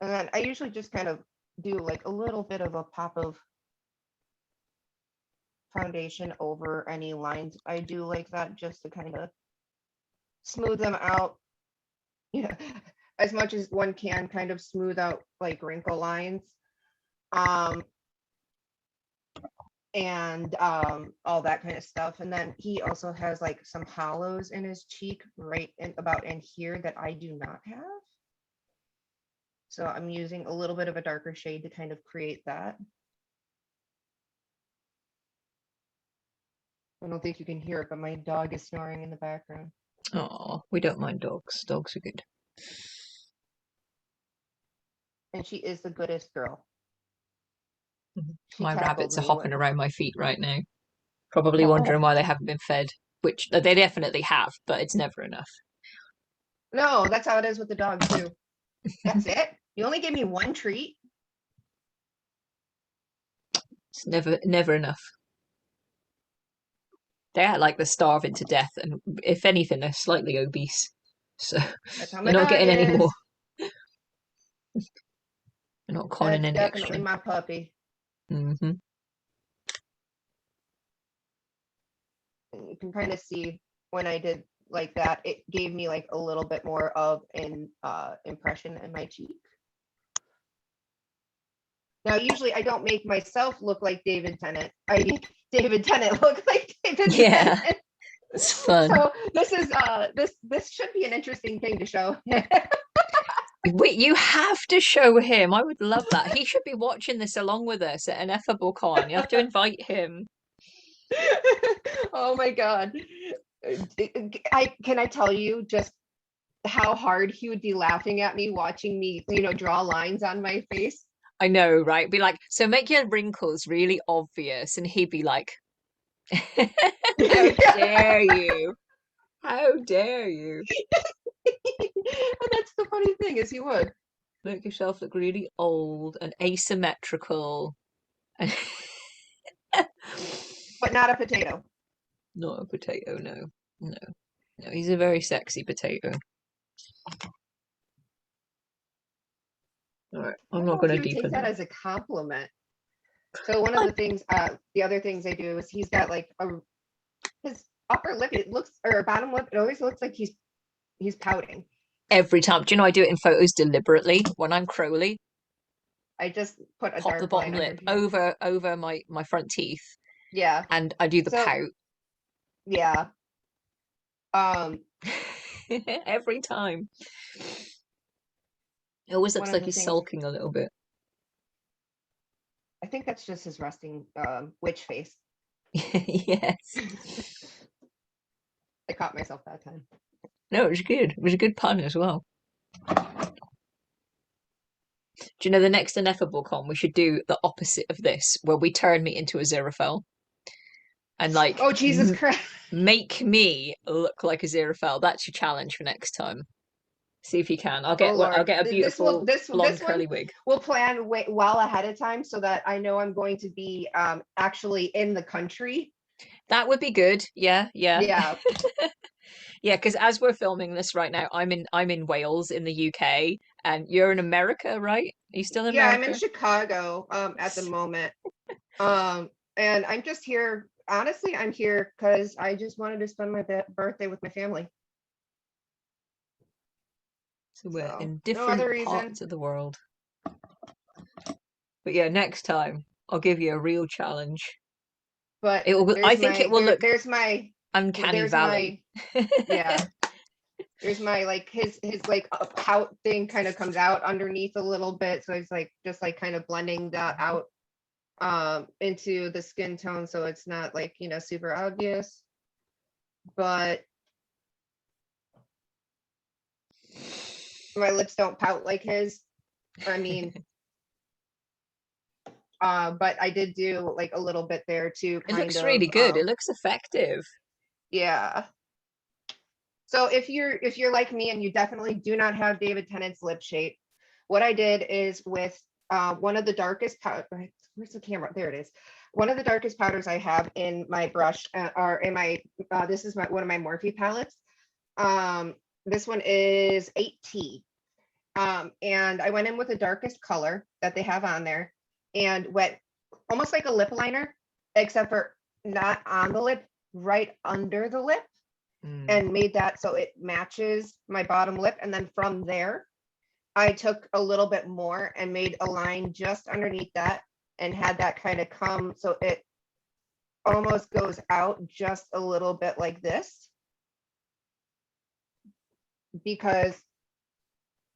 And then I usually just kind of do like a little bit of a pop of foundation over any lines I do like that, just to kind of smooth them out. Yeah, as much as one can, kind of smooth out like wrinkle lines. And all that kind of stuff. And then he also has like some hollows in his cheek right about in here that I do not have. So I'm using a little bit of a darker shade to kind of create that. I don't think you can hear it, but my dog is snoring in the background. Oh, we don't mind dogs. Dogs are good. And she is the goodest girl. My rabbits are hopping well. around my feet right now, probably wondering why they haven't been fed, which they definitely have, but it's never enough. No, that's how it is with the dog too. That's it? You only gave me one treat? It's never enough. They act like they're starving to death, and if anything, they're slightly obese. So they're not getting any more. They're not conning That's any definitely extra. my puppy. Mm-hmm. And you can kind of see when I did like that, it gave me like a little bit more of an impression in my cheek. Now, usually I don't make myself look like David Tennant. I make David Tennant look like David Tennant. It's fun. So this is this should be an interesting thing to show. Wait, you have to show him. I would love that. He should be watching this along with us at Ineffable Con. You have to invite him. Oh my God. Can I tell you just how hard he would be laughing at me watching me, draw lines on my face? I know, right? Be like, so make your wrinkles really obvious. And he'd be like, how dare you? How dare you? And that's the funny thing is he would. Make yourself look really old and asymmetrical. But not a potato. Not a potato, no. No. No, he's a very sexy potato. All right, I'm not going to deepen take that as a compliment. So one of the things, the other things I do is he's got like his upper lip, it looks, or bottom lip, it always looks like he's pouting. Every time. Do you know I do it in photos deliberately when I'm Crowley? I just put a Pop dark the bottom lip over my front teeth. Yeah. And I do the pout. Yeah. Every time. It always looks like he's sulking a little bit. I think that's just his resting witch face. Yes. I caught myself that time. No, it was good. It was a good pun as well. Do you know the next Ineffable Con we should do the opposite of this, where we turn me into a Xerophil and like, oh Jesus Christ, make me look like a Xerophil. That's your challenge for next time. See if you can. I'll get a beautiful blonde curly wig. We'll plan well ahead of time so that I know I'm going to be actually in the country. That would be good. Yeah. Yeah. Yeah, because as we're filming this right now, I'm in Wales in the UK, and you're in America, right? Are you still in America? Yeah, I'm in Chicago at the moment. And I'm just here. Honestly, I'm here because I just wanted to spend my birthday with my family. So we're in different parts of the world. But yeah, next time I'll give you a real challenge. But I think it will look. There's my uncanny valley. Yeah. There's my like his like a pout thing kind of comes out underneath a little bit, so it's like just like kind of blending that out into the skin tone, so it's not like super obvious. But My lips don't pout like his. I mean, but I did do like a little bit there to It kind looks of, really good. It looks effective. yeah. So if you're like me and you definitely do not have David Tennant's lip shape, what I did is with one of the darkest powder. Where's the camera? There it is. One of the darkest powders I have in my brush, or in my this is one of my Morphe palettes. Um, this one is 8T. And I went in with the darkest color that they have on there and went almost like a lip liner, except for not on the lip, right under the lip, Mm. and made that so it matches my bottom lip. And then from there, I took a little bit more and made a line just underneath that and had that kind of come so it almost goes out just a little bit like this, because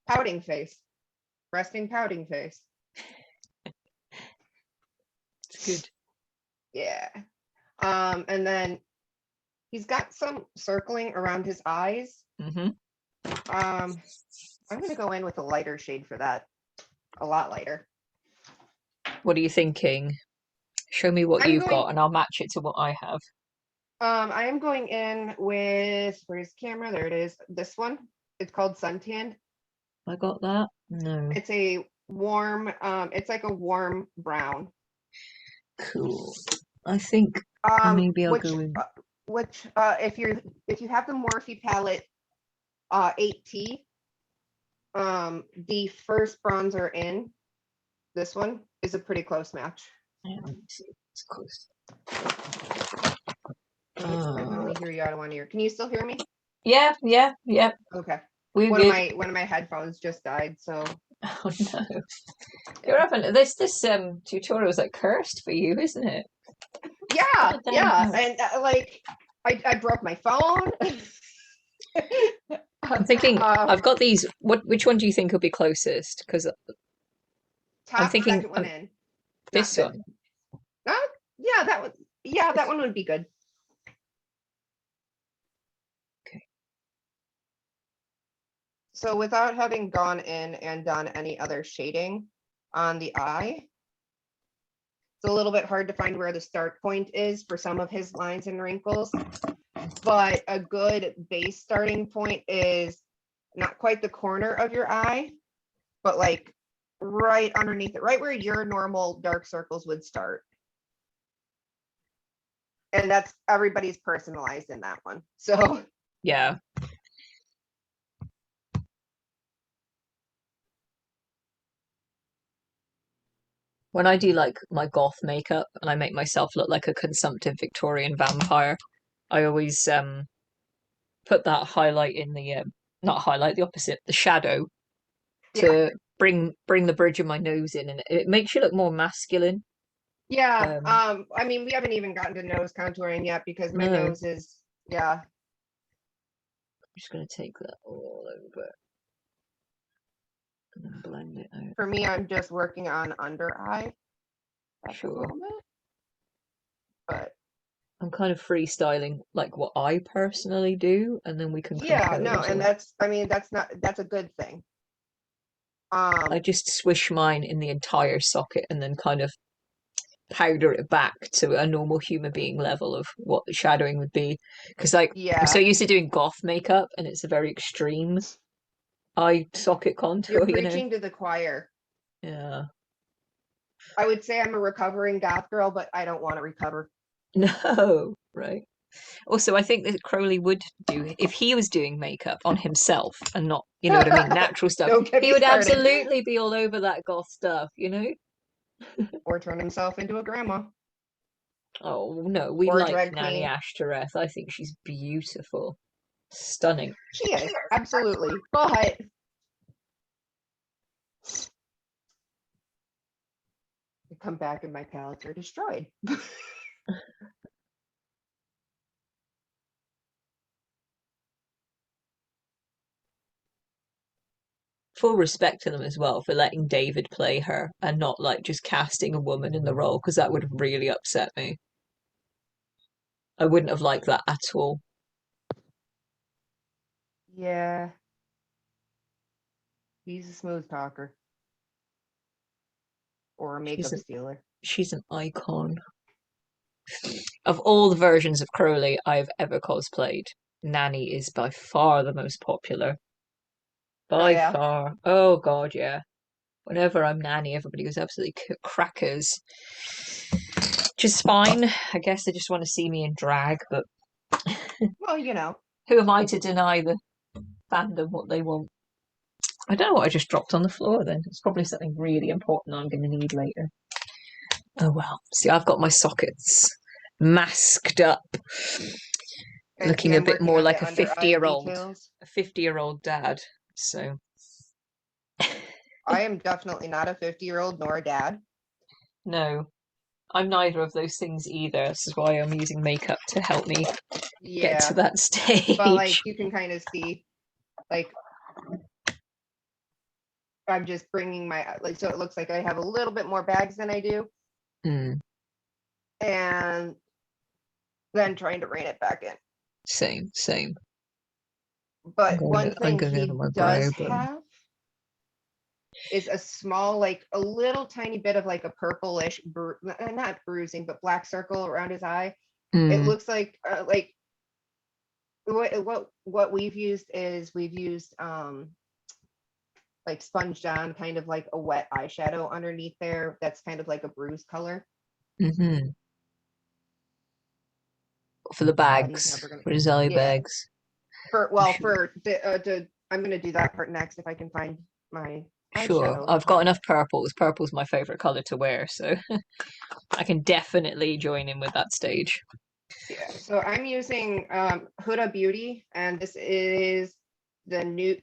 pouting face, resting pouting face. It's good. Yeah. And then he's got some circling around his eyes. Hmm. I'm gonna go in with a lighter shade for that, a lot lighter. What are you thinking? Show me what I'm you've going, got and I'll match it to what I have. I am going in with, where's the camera? There it is. This one. It's called Suntan. I got that? No. It's a warm, it's like a warm brown. Cool. I think Um, maybe I'll which, go in. uh, which, if you have the Morphe palette, 8T, the first bronzer in this one is a pretty close match. Yeah, let me see. It's close. I can only hear you out of one ear. Can you still hear me? Yeah, yeah, yeah. Okay. We're One of good. my headphones just died, so Oh no. You're having this tutorial is like cursed for you, isn't it? yeah, Goddamn yeah. hell. And like I broke my phone. I'm thinking I've um, got these. Which one do you think will be closest? Because I'm top thinking second one in, not this fifth. one. Uh, yeah, that one. Yeah, that one would be good. Okay. So without having gone in and done any other shading on the eye, it's a little bit hard to find where the start point is for some of his lines and wrinkles. But a good base starting point is not quite the corner of your eye, but like right underneath it, right where your normal dark circles would start. And that's, everybody's personalized in that one. So Yeah. When I do like my goth makeup and I make myself look like a consumptive Victorian vampire, I always put that highlight in the not highlight, the opposite, the shadow yeah, to bring the bridge of my nose in, and it makes you look more masculine. yeah. Um, I mean, we haven't even gotten to nose contouring yet because my no, I'm nose is, yeah. just gonna take that all over and then blend it out. For me, I'm just working on under eye at the Sure. moment, but I'm kind of freestyling like what I personally do, and then we can yeah, no, compose and it. that's, I mean, that's a good thing. I just swish mine in the entire socket and then kind of powder it back to a normal human being level of what the shadowing would be. Because like I'm so Yeah, used to doing goth makeup and it's a very extreme eye socket you're contour, you know? preaching to the choir. Yeah. I would say I'm a recovering goth girl, but I don't want to recover. No, right. Also, I think that Crowley would do if he was doing makeup on himself and not, you know what I mean, natural stuff. Don't get He me would started. absolutely be all over that goth stuff, you know? Or turn himself into a grandma Oh no, we or a like drag Nanny queen. Ashtoreth. I think she's beautiful, stunning. She is, absolutely. But I come back and my palettes are destroyed. Full respect to them as well for letting David play her and not like just casting a woman in the role because that would have really upset me. I wouldn't have liked that at all. Yeah. He's a smooth talker or a She's makeup an stealer. she's an icon. Of all the versions of Crowley I've ever cosplayed, Nanny is by far the most popular. Oh By yeah. far. Oh God, yeah. Whenever I'm Nanny, everybody goes absolutely crackers. Which is fine. I guess they just want to see me in drag, but Well, you know. who am I to deny the fandom what they want? I don't know what I just dropped on the floor then. It's probably something really important I'm going to need later. Oh well. See, I've got my sockets masked up, And see, looking a I'm bit working more on like the under eye details. a 50-year-old dad. So I am definitely not a 50-year-old nor a dad. no, I'm neither of those things either. This is why I'm using makeup to help me get to Yeah. that But like stage. you can kind of see, like I'm just bringing my, like, so it looks like I have a little bit more bags than I do. Mm, And then trying to rein it back in. same, same. But one I'm thing going over he my brow does bone. have is a small, like a little tiny bit of like a purplish, not bruising, but black circle around his eye. It Mm, looks like what we've used is we've used like sponged on kind of like a wet eyeshadow underneath there. That's kind of like a bruise color. hmm For the He's bags, never gonna. for his eye Yeah. bags. For the I'm gonna do that part next if I can find my Sure, eyeshadow I've got enough palette. purples. Purple's my favorite color to wear, so I can definitely join in with that stage. Yeah, so I'm using Huda Beauty, and this is the new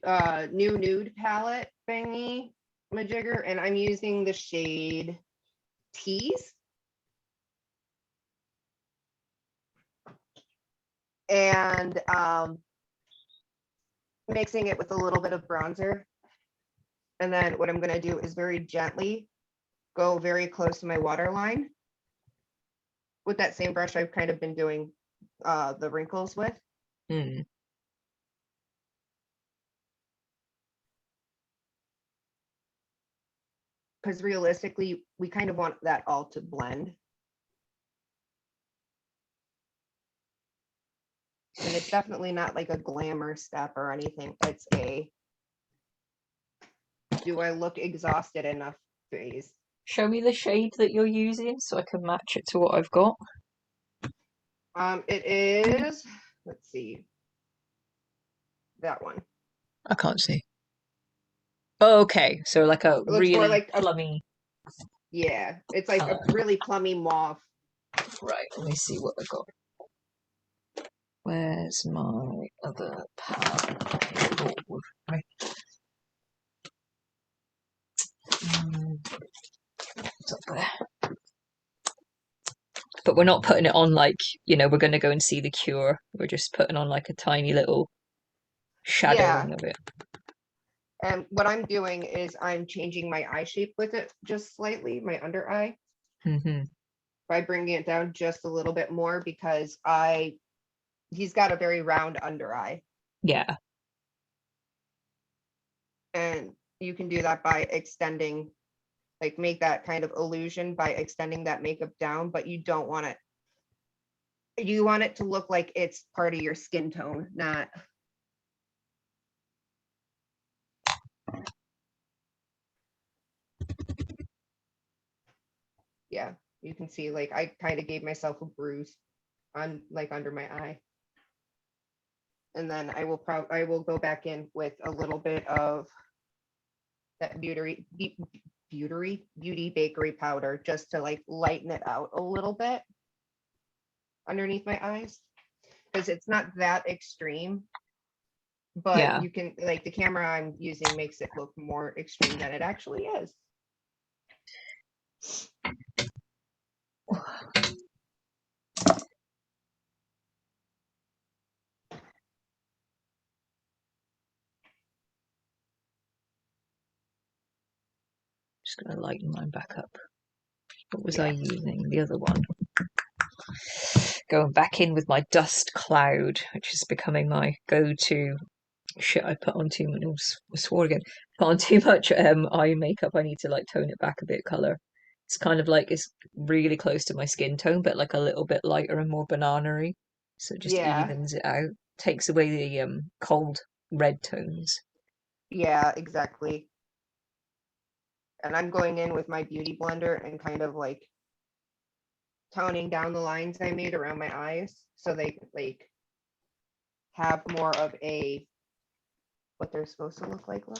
nude palette thingy majigger, and I'm using the shade Tease, and mixing it with a little bit of bronzer. And then what I'm gonna do is very gently go very close to my waterline with that same brush I've kind of been doing the wrinkles with. Hmm. Because realistically, we kind of want that all to blend. And it's definitely not like a glamour step or anything. It's a do I look exhausted enough phase. Show me the shade that you're using so I can match it to what I've got. It is, let's see, that one. I can't see. Oh, okay, so like a It looks more really like a, plummy yeah, it's like a color. really plummy mauve. Right, let me see what I've got. Where's my other palette? Oh, right. It's up there. But we're not putting it on like, we're going to go and see The Cure. We're just putting on like a tiny little Yeah, shadowing of it. and what I'm doing is I'm changing my eye shape with it just slightly, my under eye, Hmm. by bringing it down just a little bit more because he's got a very round under eye. Yeah. And you can do that by extending, like make that kind of illusion by extending that makeup down, but you don't want it. You want it to look like it's part of your skin tone, not. Yeah, you can see like I kind of gave myself a bruise on like under my eye. And then I will go back in with a little bit of that beauty bakery powder just to like lighten it out a little bit underneath my eyes because it's not that extreme, but Yeah. you can like the camera I'm using makes it look more extreme than it actually is. Just going to lighten mine back up. What was I Yeah. using? The other one. Going back in with my dust cloud, which is becoming my go-to shit I put on too many. I swore again. on too much eye makeup. I need to like tone it back a bit color. It's kind of like it's really close to my skin tone, but like a little bit lighter and more banana-y. So it just Yeah, evens it out. Takes away the cold red tones. yeah, exactly. And I'm going in with my beauty blender and kind of like toning down the lines I made around my eyes so they like have more of a what they're supposed to look like. Look.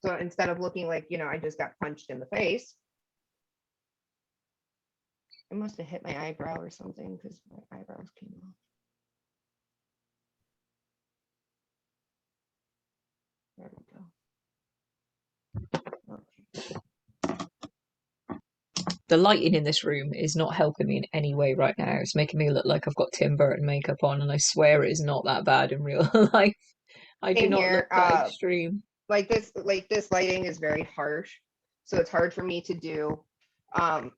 So instead of looking like, I just got punched in the face, I must have hit my eyebrow or something because my eyebrows came off. There we go. Okay. The lighting in this room is not helping me in any way right now. It's making me look like I've got Tim Burton makeup on, and I swear it is not that bad in real life. I do Same not look here. that extreme. Like this lighting is very harsh, so it's hard for me to do. Um,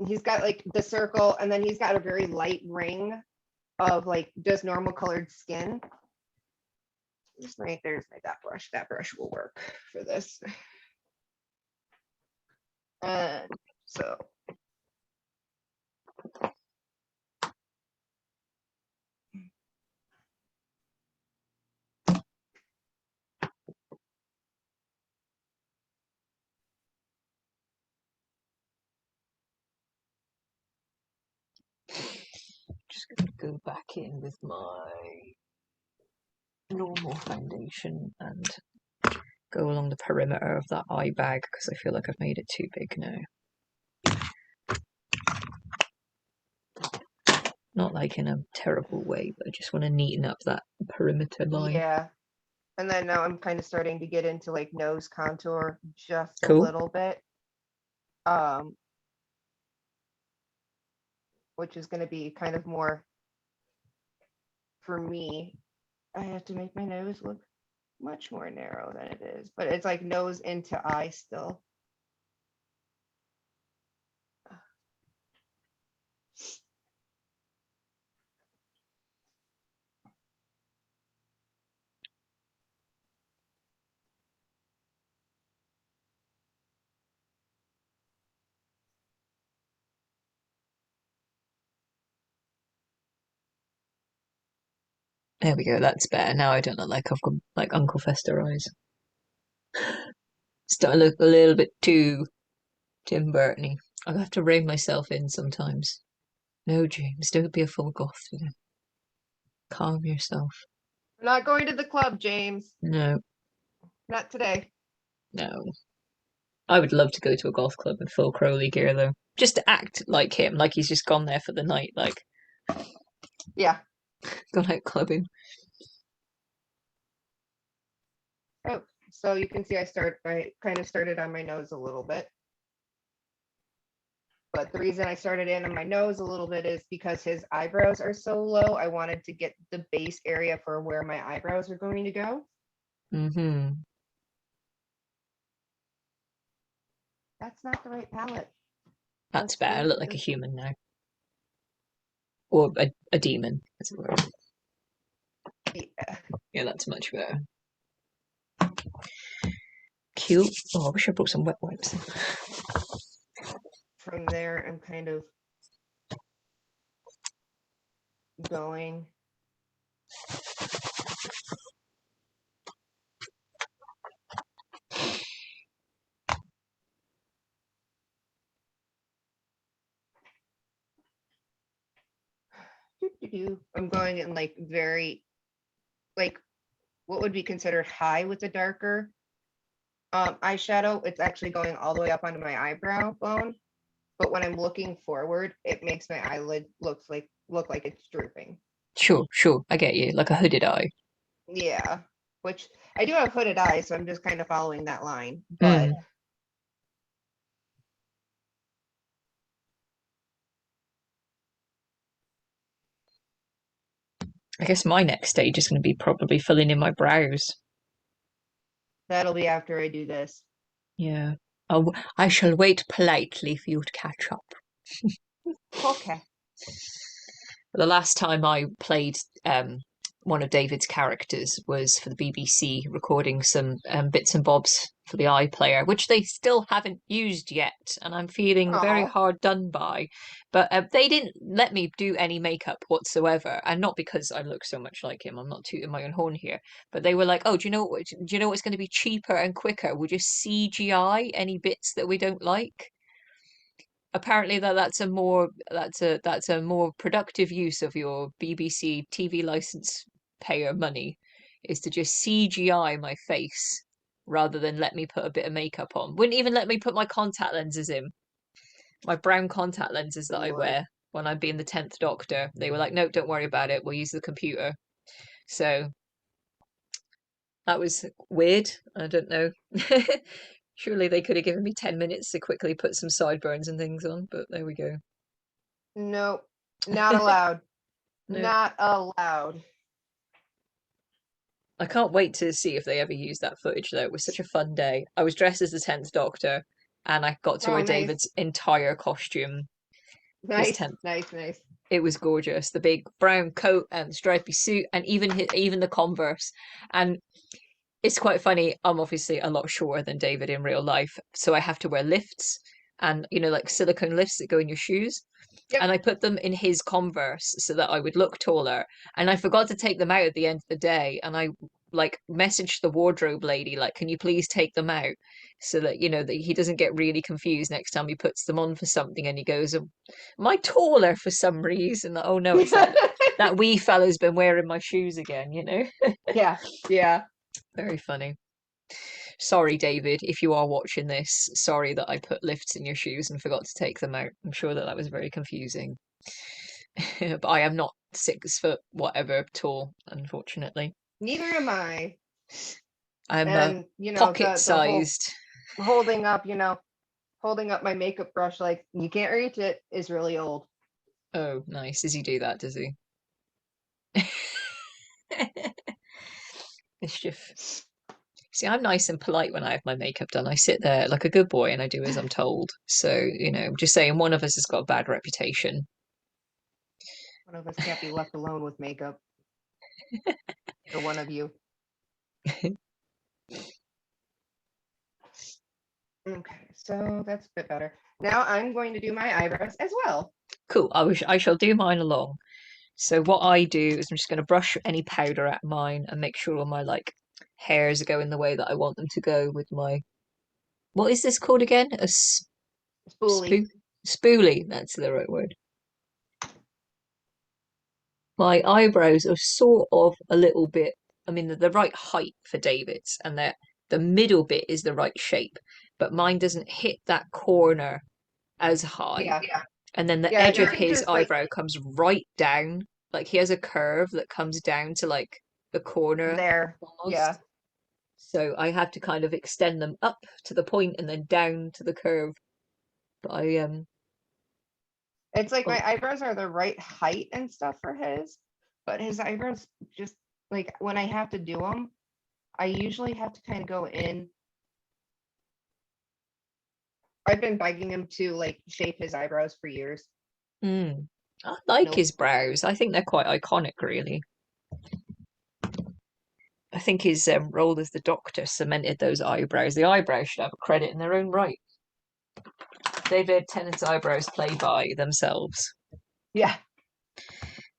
he's got like the circle, and then he's got a very light ring of like just normal colored skin. There's my dot brush. That brush will work for this. And so Just gonna go back in with my normal foundation and go along the perimeter of that eye bag because I feel like I've made it too big now. Not like in a terrible way, but I just want to neaten up that perimeter line. yeah, and then now I'm kind of starting to get into like nose contour just a Cool. little bit. Um, which is going to be kind of more for me. I have to make my nose look much more narrow than it is, but it's like nose into eye still. There we go, that's better. Now I don't look like I've got like Uncle Fester eyes. Starting to look a little bit too Tim Burton-y. I have to rein myself in sometimes. No, James, don't be a full goth today. Calm yourself. I'm not going to the club, James. No, Not today. no. I would love to go to a golf club in full Crowley gear though. Just to act like him, like he's just gone there for the night, like Yeah. gone out clubbing. Oh, so you can see I kind of started on my nose a little bit. But the reason I started in on my nose a little bit is because his eyebrows are so low. I wanted to get the base area for where my eyebrows are going to go. Mm-hmm. That's not the right palette. That's better. I look like a human now. Or a demon, as it were. Yeah. Yeah, that's much better. Cute. Oh, I wish I brought some wet wipes. From there, I'm kind of going. I'm going in like very, like what would be considered high with the darker eyeshadow. It's actually going all the way up onto my eyebrow bone. But when I'm looking forward, it makes my eyelid look like it's drooping. Sure, sure. I get you. Like a hooded eye. Yeah, which I do have hooded eyes, so I'm just kind of following that line. But Mm. I guess my next stage is going to be probably filling in my brows. that'll be after I do this. Yeah. I shall wait politely for you to catch up. Okay. The last time I played one of David's characters was for the BBC recording some bits and bobs for the iPlayer, which they still haven't used yet, and I'm feeling very Oh, hard done by. But they didn't let me do any makeup whatsoever, and not because I look so much like him. I'm not tooting my own horn here, but they were like, "Oh, do you know what's going to be cheaper and quicker? We'll just CGI any bits that we don't like." Apparently that's a more productive use of your BBC TV license payer money is to just CGI my face rather than let me put a bit of makeup on. Wouldn't even let me put my contact lenses in, my brown contact lenses that good I Lord. wear when I'm being the 10th Doctor. They were like, no, don't worry about it. We'll use the computer. So that was weird. I don't know. Surely they could have given me 10 minutes to quickly put some sideburns and things on, but there we go. No, not allowed. No. Not allowed. I can't wait to see if they ever use that footage, though. It was such a fun day. I was dressed as the 10th Doctor, and I got to Oh, wear nice. David's entire costume, his Nice, 10th. nice, nice. It was gorgeous. The big brown coat and stripy suit, and even the Converse. And it's quite funny. I'm obviously a lot shorter than David in real life, so I have to wear lifts and, like silicone lifts that go in your shoes. Yep. And I put them in his Converse so that I would look taller. And I forgot to take them out at the end of the day. And I like messaged the wardrobe lady, like, can you please take them out so that, that he doesn't get really confused next time he puts them on for something and he goes, am I taller for some reason? Oh no, it's that wee fella's been wearing my shoes again. Yeah, yeah. Very funny. Sorry, David, if you are watching this, sorry that I put lifts in your shoes and forgot to take them out. I'm sure that that was very confusing. But I am not 6 foot whatever tall, unfortunately. Neither am I. I'm And pocket the whole sized. holding up, holding up my makeup brush like you can't reach it is really old. Oh, nice. Does he do that? Does he? Mischief. See, I'm nice and polite when I have my makeup done. I sit there like a good boy and I do as I'm told. So, I'm just saying one of us has got a bad reputation. One of us can't be left alone with makeup. Or one of you. Okay, so that's a bit better. Now I'm going to do my eyebrows as well. Cool. I shall do mine along. So what I do is I'm just going to brush any powder at mine and make sure all my like hairs are going the way that I want them to go with my what is this called again? A Spoolie. spoolie. That's the right word. My eyebrows are sort of a little bit. I mean, they're the right height for David's, and the middle bit is the right shape, but mine doesn't hit that corner as high. Yeah. And then the Yeah, edge you of can his just like eyebrow comes right down. Like he has a curve that comes down to like the corner there. Yeah. almost. So I have to kind of extend them up to the point and then down to the curve. But It's like oh, my eyebrows are the right height and stuff for his, but his eyebrows just like when I have to do them, I usually have to kind of go in. I've been begging him to like shape his eyebrows for years. mm, I like Nope. his brows. I think they're quite iconic, really. I think his role as the Doctor cemented those eyebrows. The eyebrows should have a credit in their own right. David Tennant's eyebrows play by themselves. Yeah.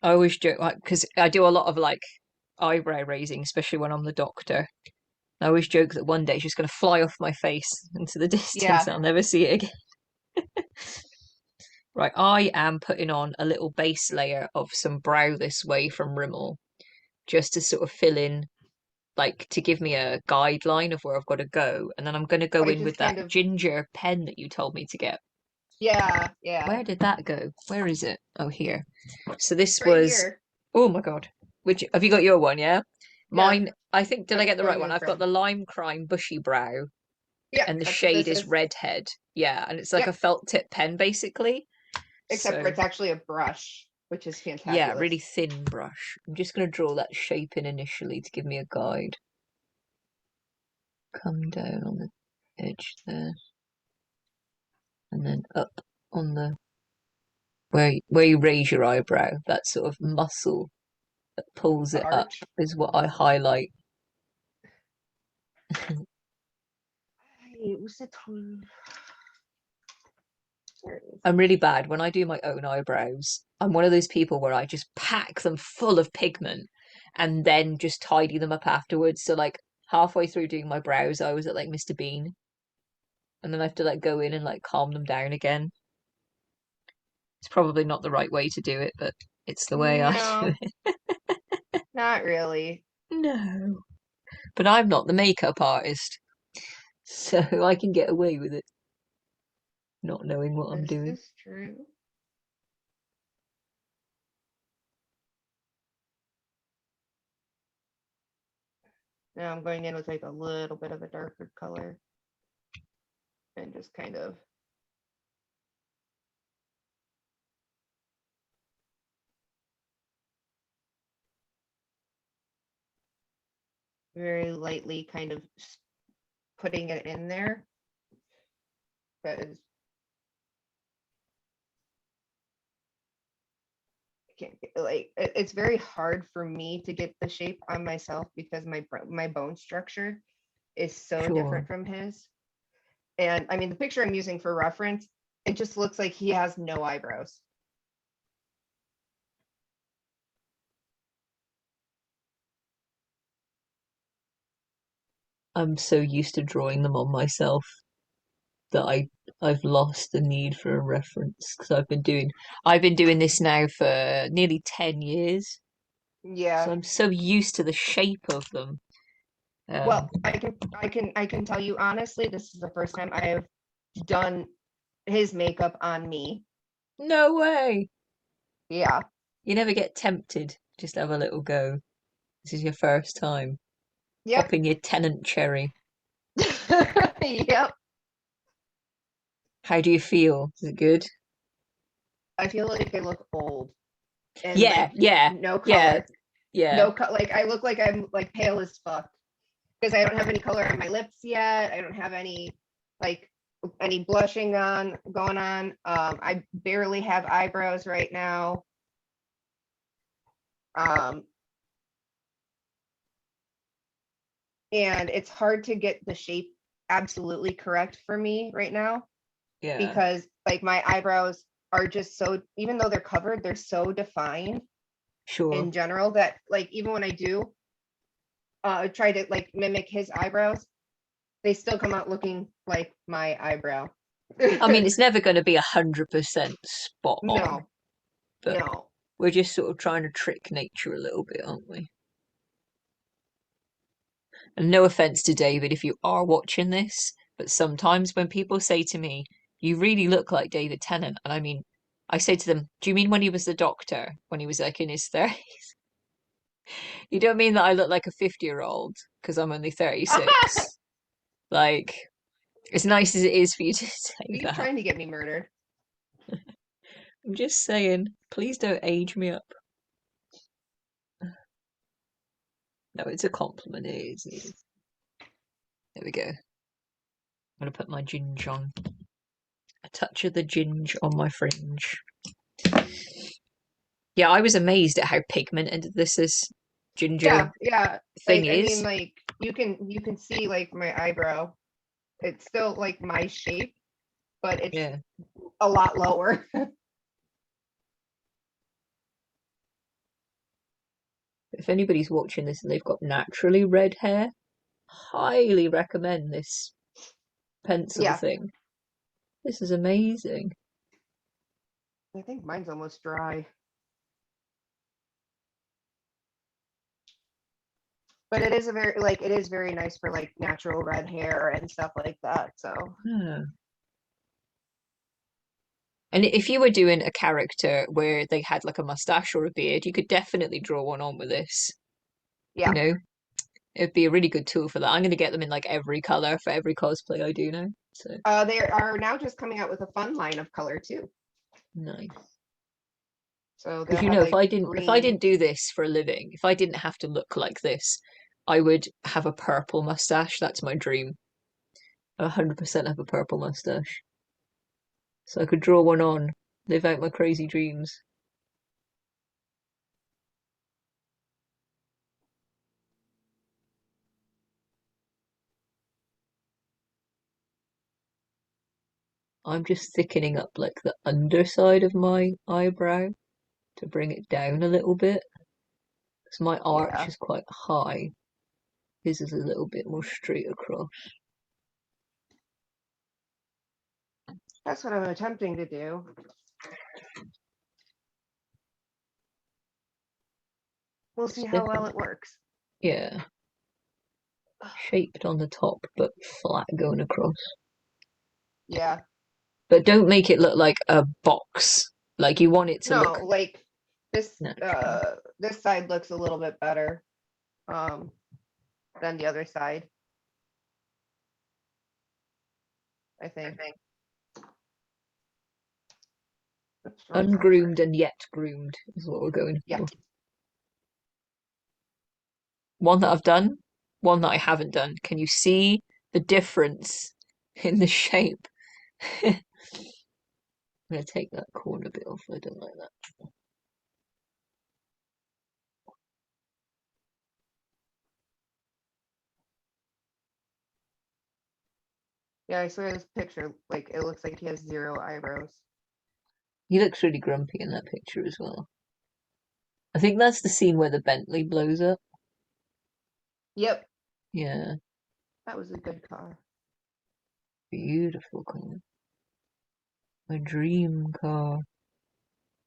I always joke because I do a lot of like eyebrow raising, especially when I'm the Doctor. I always joke that one day she's going to fly off my face into the distance Yeah. and I'll never see it again. Right, I am putting on a little base layer of some brow this way from Rimmel, just to sort of fill in, like to give me a guideline of where I've got to go. And then I'm going to go I in just with that kind of ginger pen that you told me to get. yeah, yeah. Where did that go? Where is it? Oh, here. So this Right was, here. oh my God. Which, have you got your one, yeah? Yeah. Mine, I think, did I That's get the where right I'm one? going I've got from. the lime crime bushy brow Yeah, and the that's what shade this is is. redhead. Yeah, and it's like a Yep. felt tip pen basically. Except for So it's actually a brush, which is yeah, really fantabulous. thin brush. I'm just going to draw that shape in initially to give me a guide. Come down on the edge there, and then up on the where you raise your eyebrow, that sort of muscle. that pulls The it up arch. is what I highlight. Was it? There it is. I'm really bad when I do my own eyebrows. I'm one of those people where I just pack them full of pigment and then just tidy them up afterwards. So like halfway through doing my brows, I was at like Mr. Bean, and then I have to like go in and like calm them down again. It's probably not the right way to do it, but it's the way I do No, it. not really. No. But I'm not the makeup artist, so I can get away with it, not knowing what I'm This doing. is true. Now I'm going in with like a little bit of a darker color and just kind of very lightly kind of putting it in there. That is, I can't get, like it's very hard for me to get the shape on myself because my bone structure is so Sure. different from his. And I mean, the picture I'm using for reference, it just looks like he has no eyebrows. I'm so used to drawing them on myself that I've lost the need for a reference because I've been doing this now for nearly 10 years. So Yeah. I'm so used to the shape of them. Well, Um, I can tell you honestly, this is the first time I have done his makeup on me. no way. Yeah. You never get tempted. Just have a little go. This is your first time. Yep. Popping your Tennant cherry. Yep. How do you feel? Is it good? I feel like I look old and Yeah, like yeah, no yeah, color. yeah. No cut. Like I look like I'm like pale as fuck because I don't have any color on my lips yet. I don't have like any blushing on going on. I barely have eyebrows right now. Um, and it's hard to get the shape absolutely correct for me right now Yeah, because like my eyebrows are just so, even though they're covered, they're so defined sure. in general that like even when I do try to like mimic his eyebrows, they still come out looking like my eyebrow. I mean, it's never going to be 100% spot on, No, but no. we're just sort of trying to trick nature a little bit, aren't we? And no offense to David if you are watching this, but sometimes when people say to me, "You really look like David Tennant," and I mean, I say to them, "Do you mean when he was the Doctor, when he was like in his 30s?" You don't mean that I look like a 50-year-old because I'm only 36. Like, as nice as it is for you to say He's that, trying to get me murdered. I'm just saying, please don't age me up. No, it's a compliment. It is. It is. There we go. I'm gonna put my ginge on. A touch of the ginge on my fringe. Yeah, I was amazed at how pigmented this ginger Yeah, yeah. thing Like I mean, is. like you can see like my eyebrow. It's still like my shape, but it's Yeah. a lot lower. If anybody's watching this and they've got naturally red hair, highly recommend this pencil Yeah, thing. This is amazing. I think mine's almost dry. But it is a very like it is very nice for like natural red hair and stuff like that. So Yeah. And if you were doing a character where they had like a mustache or a beard, you could definitely draw one on with this. You yeah, know, it'd be a really good tool for that. I'm going to get them in like every color for every cosplay I do now. So they are now just coming out with a fun line of color too. nice. So Because they'll you have know, like if I green. didn't do this for a living, if I didn't have to look like this, I would have a purple mustache. That's my dream. 100% have a purple mustache. So I could draw one on, live out my crazy dreams. I'm just thickening up like the underside of my eyebrow to bring it down a little bit. Because my arch Yeah, is quite high. His is a little bit more straight across. that's what I'm attempting to do. We'll see how well it works. Yeah, shaped on the top, but flat going across. Yeah, But don't make it look like a box. Like you want it to no, look like natural. this side looks a little bit better um than the other side, I think. Oops, wrong side. Ungroomed and yet groomed is what we're going Yeah. for. One that I've done, one that I haven't done. Can you see the difference in the shape? I'm going to take that corner bit off. I don't like that. Yeah, I swear this picture, like, it looks like he has zero eyebrows. He looks really grumpy in that picture as well. I think that's the scene where the Bentley blows up. Yep, Yeah, that was a good car. beautiful car. My dream car.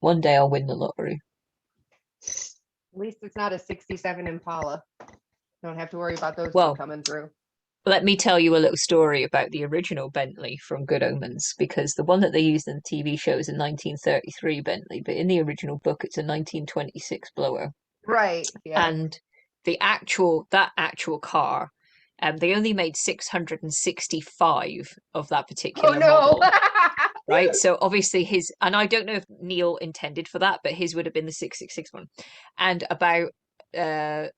One day I'll win the lottery. At least it's not a 67 Impala. Don't have to worry about those two Well, coming through. let me tell you a little story about the original Bentley from Good Omens, because the one that they used in the TV show is a 1933 Bentley, but in the original book it's a 1926 blower. Right, yeah. And that actual car, they only made 665 of that Oh particular no! model, right? So obviously and I don't know if Neil intended for that, but his would have been the 666 one. And about a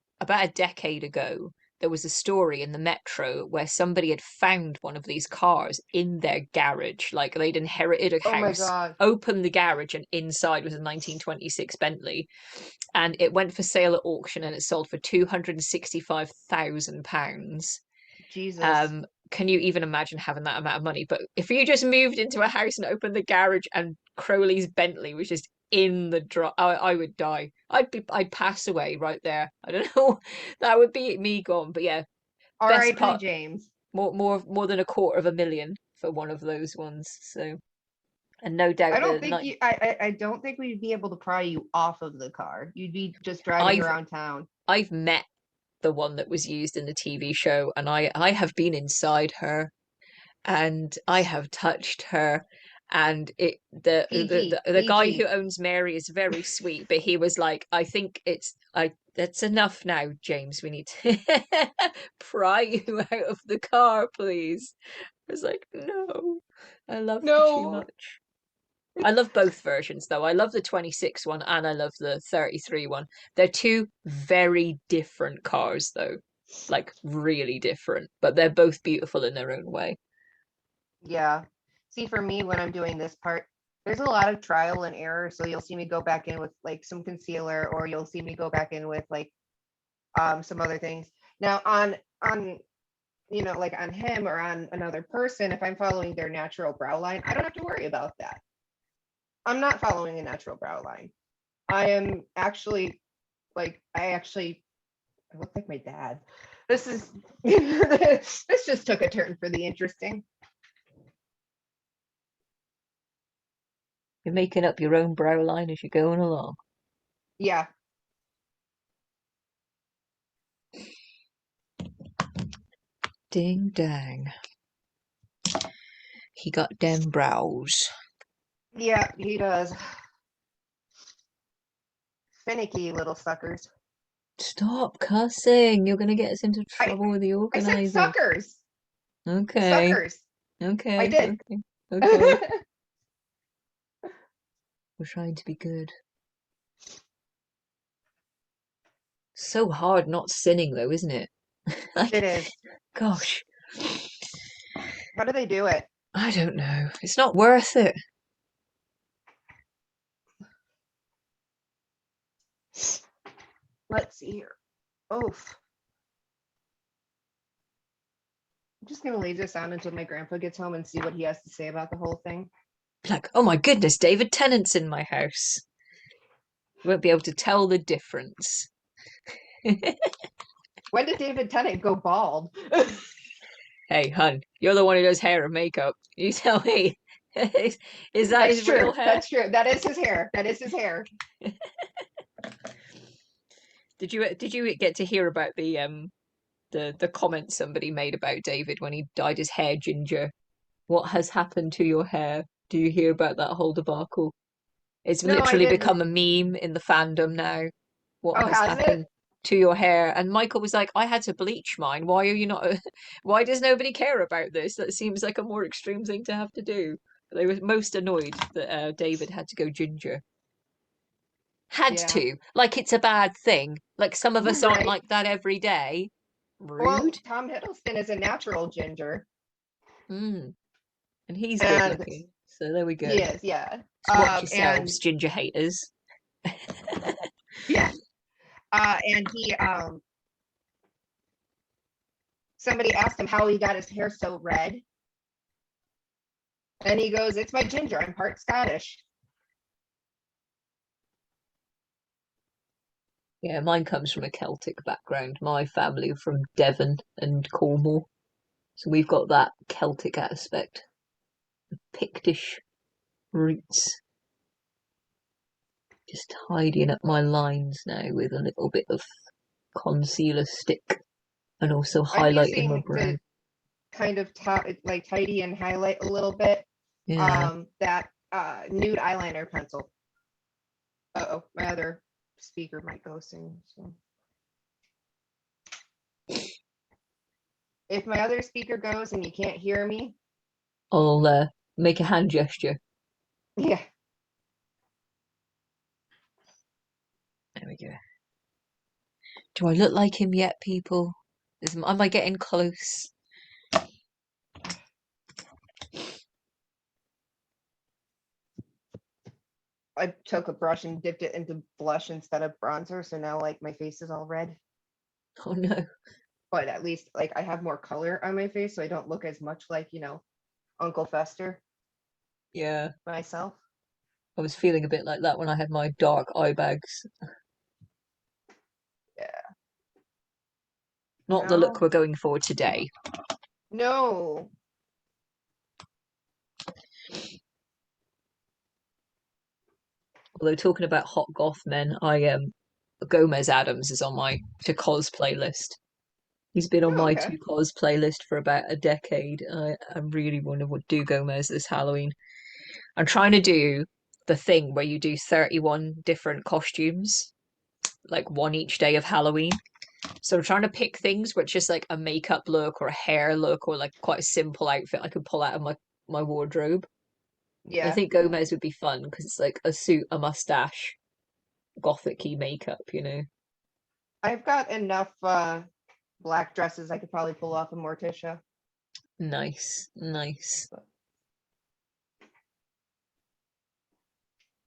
decade ago, there was a story in the Metro where somebody had found one of these cars in their garage. Like they'd inherited a Oh my house, god. opened the garage, and inside was a 1926 Bentley. And it went for sale at auction and it sold for £265,000. Jesus. Can you even imagine having that amount of money? But if you just moved into a house and opened the garage and Crowley's Bentley was just in the draw, I would die. I'd pass away right there. I don't know. That would be me gone. But yeah, best R.I.P. part, James. more than 250,000 for one of those ones. So, and no I doubt don't the think night you I don't think we'd be able to pry you off of the car. You'd be just driving I've around town. I've met the one that was used in the TV show, and I have been inside her, and I have touched her, and it PG. the guy who PG. owns Mary is very sweet, but he was like, I think that's enough now, James. We need to pry you out of the car, please. I was like, no, I love her too No. much. I love both versions though. I love the 26 one and I love the 33 one. They're two very different cars though. Like really different, but they're both beautiful in their own way. Yeah. See, for me, when I'm doing this part, there's a lot of trial and error. So you'll see me go back in with like some concealer, or you'll see me go back in with like some other things. Now on like on him or on another person, if I'm following their natural brow line, I don't have to worry about that. I'm not following a natural brow line. I am actually I look like my dad. This is this just took a turn for the interesting. You're making up your own brow line as you're going along. Yeah. Ding dang. He got them brows. Yeah, he does. Finicky little suckers. Stop cussing. You're gonna get us into I trouble with the I said organizer. suckers. Okay. Suckers. I Okay. did. Okay. Okay. We're trying to be good. So hard not sinning though, isn't it? It Like, is. gosh, How do they do it? I don't know. It's not worth it. Let's see here. Oof. I'm just gonna leave this on until my grandpa gets home and see what he has to say about the whole thing. Like, oh my goodness, David Tennant's in my house. You won't be able to tell the difference. When did David Tennant go bald? Hey, hun, you're the one who does hair and makeup. You tell me. Is that That's his real true. hair? That's true. That is his hair. That is his hair. Did you get to hear about the comment somebody made about David when he dyed his hair ginger? What has happened to your hair? Do you hear about that whole debacle? It's No, I literally didn't. become a meme in the fandom now. What Oh, has has it? happened to your hair? And Michael was like, I had to bleach mine. Why are you not? Why does nobody care about this? That seems like a more extreme thing to have to do. They were most annoyed that David had to go ginger. Had Yeah. to. Like it's a bad thing. Like some of us aren't Right. like that every day. Well, Rude. Tom Hiddleston is a natural ginger, Mm. And he's good and looking. So there we he go. is, yeah. Just watch And yourselves, ginger haters. yeah, and he somebody asked him how he got his hair so red, and he goes, "It's my ginger. I'm part Scottish." Yeah, mine comes from a Celtic background. My family are from Devon and Cornwall. So we've got that Celtic aspect, Pictish roots. Just tidying up my lines now with a little bit of concealer stick and also I'm highlighting my using brow. to kind of like tidy and highlight a little bit. Yeah. That nude eyeliner pencil. Uh-oh, my other speaker might go soon. So if my other speaker goes and you can't hear me, I'll make a hand gesture. yeah. There we go. Do I look like him yet, people? Am I getting close? I took a brush and dipped it into blush instead of bronzer, so now like my face is all red. Oh no. But at least like I have more color on my face, so I don't look as much like, Uncle Fester Yeah. myself. I was feeling a bit like that when I had my dark eye bags. Yeah. Not the look No. we're going for today. No. Although talking about hot goth men, Gomez Adams is on my to cosplay list. He's been on Oh, my okay. to cos playlist for about a decade. I really want to do Gomez this Halloween. I'm trying to do the thing where you do 31 different costumes, like one each day of Halloween. So I'm trying to pick things which is like a makeup look or a hair look or like quite a simple outfit I could pull out of my wardrobe. I Yeah. think Gomez would be fun because it's like a suit, a mustache, gothic-y makeup. I've got enough black dresses I could probably pull off a Morticia. Nice, nice.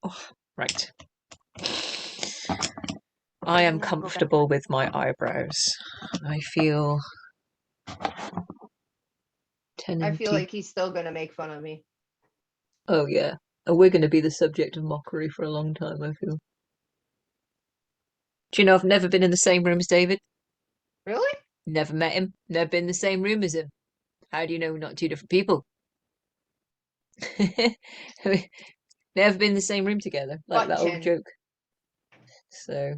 Oh, right. I am We'll go back. comfortable with my eyebrows. I feel I tending feel to. like he's still gonna make fun of me. Oh yeah, and we're going to be the subject of mockery for a long time. I feel. Do you know I've never been in the same room as David? Really? Never met him. Never been in the same room as him. How do you know we're not two different people? Never been in the same room together, like Butt that old chin. joke. So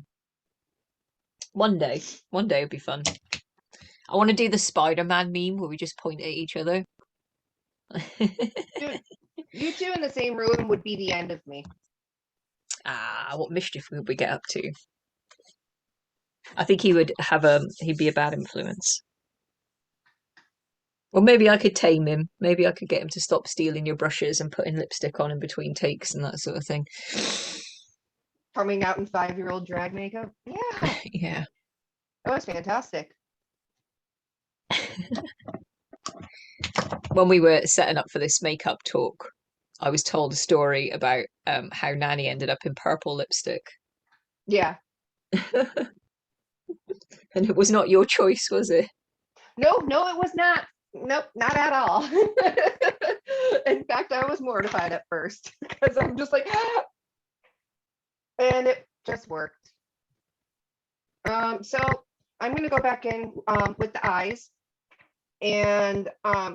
one day would be fun. I want to do the Spider-Man meme where we just point at each other. Dude, you two in the same room would be the end of me. What mischief would we get up to? I think he'd be a bad influence. Or maybe I could tame him. Maybe I could get him to stop stealing your brushes and putting lipstick on in between takes and that sort of thing. Coming out in 5-year-old drag makeup. Yeah, Yeah. that was fantastic. When we were setting up for this makeup talk, I was told a story about how Nanny ended up in purple lipstick. Yeah. And it was not your choice, was it? No, no, it was not. Nope, not at all. In fact, I was mortified at first because I'm just like, and it just worked. So I'm gonna go back in with the eyes, and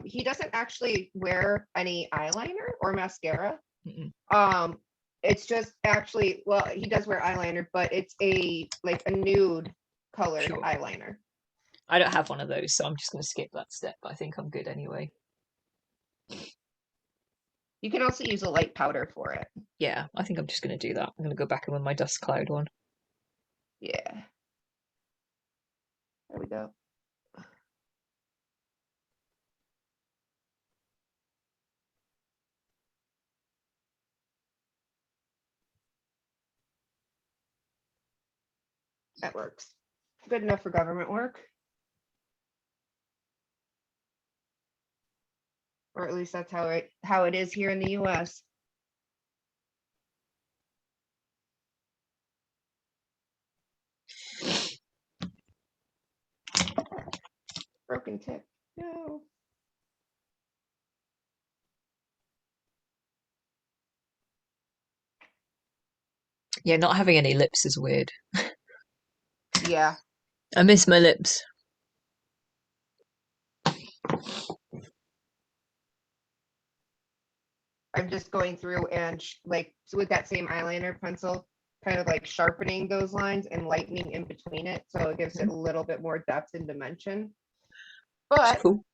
he doesn't actually wear any eyeliner or mascara. Mm-mm. It's just actually, well, he does wear eyeliner, but it's a like a nude colored Sure. eyeliner. I don't have one of those, so I'm just going to skip that step. I think I'm good anyway. You can also use a light powder for it. Yeah, I think I'm just going to do that. I'm going to go back in with my dust cloud one. Yeah, there we go. That works. Good enough for government work. Or at least that's how it is here in the US. Broken tip. No. Yeah, not having any lips is weird. Yeah, I miss my lips. I'm just going through and like with that same eyeliner pencil, kind of like sharpening those lines and lightening in between it, so it gives it a little bit more depth and dimension. It's But cool.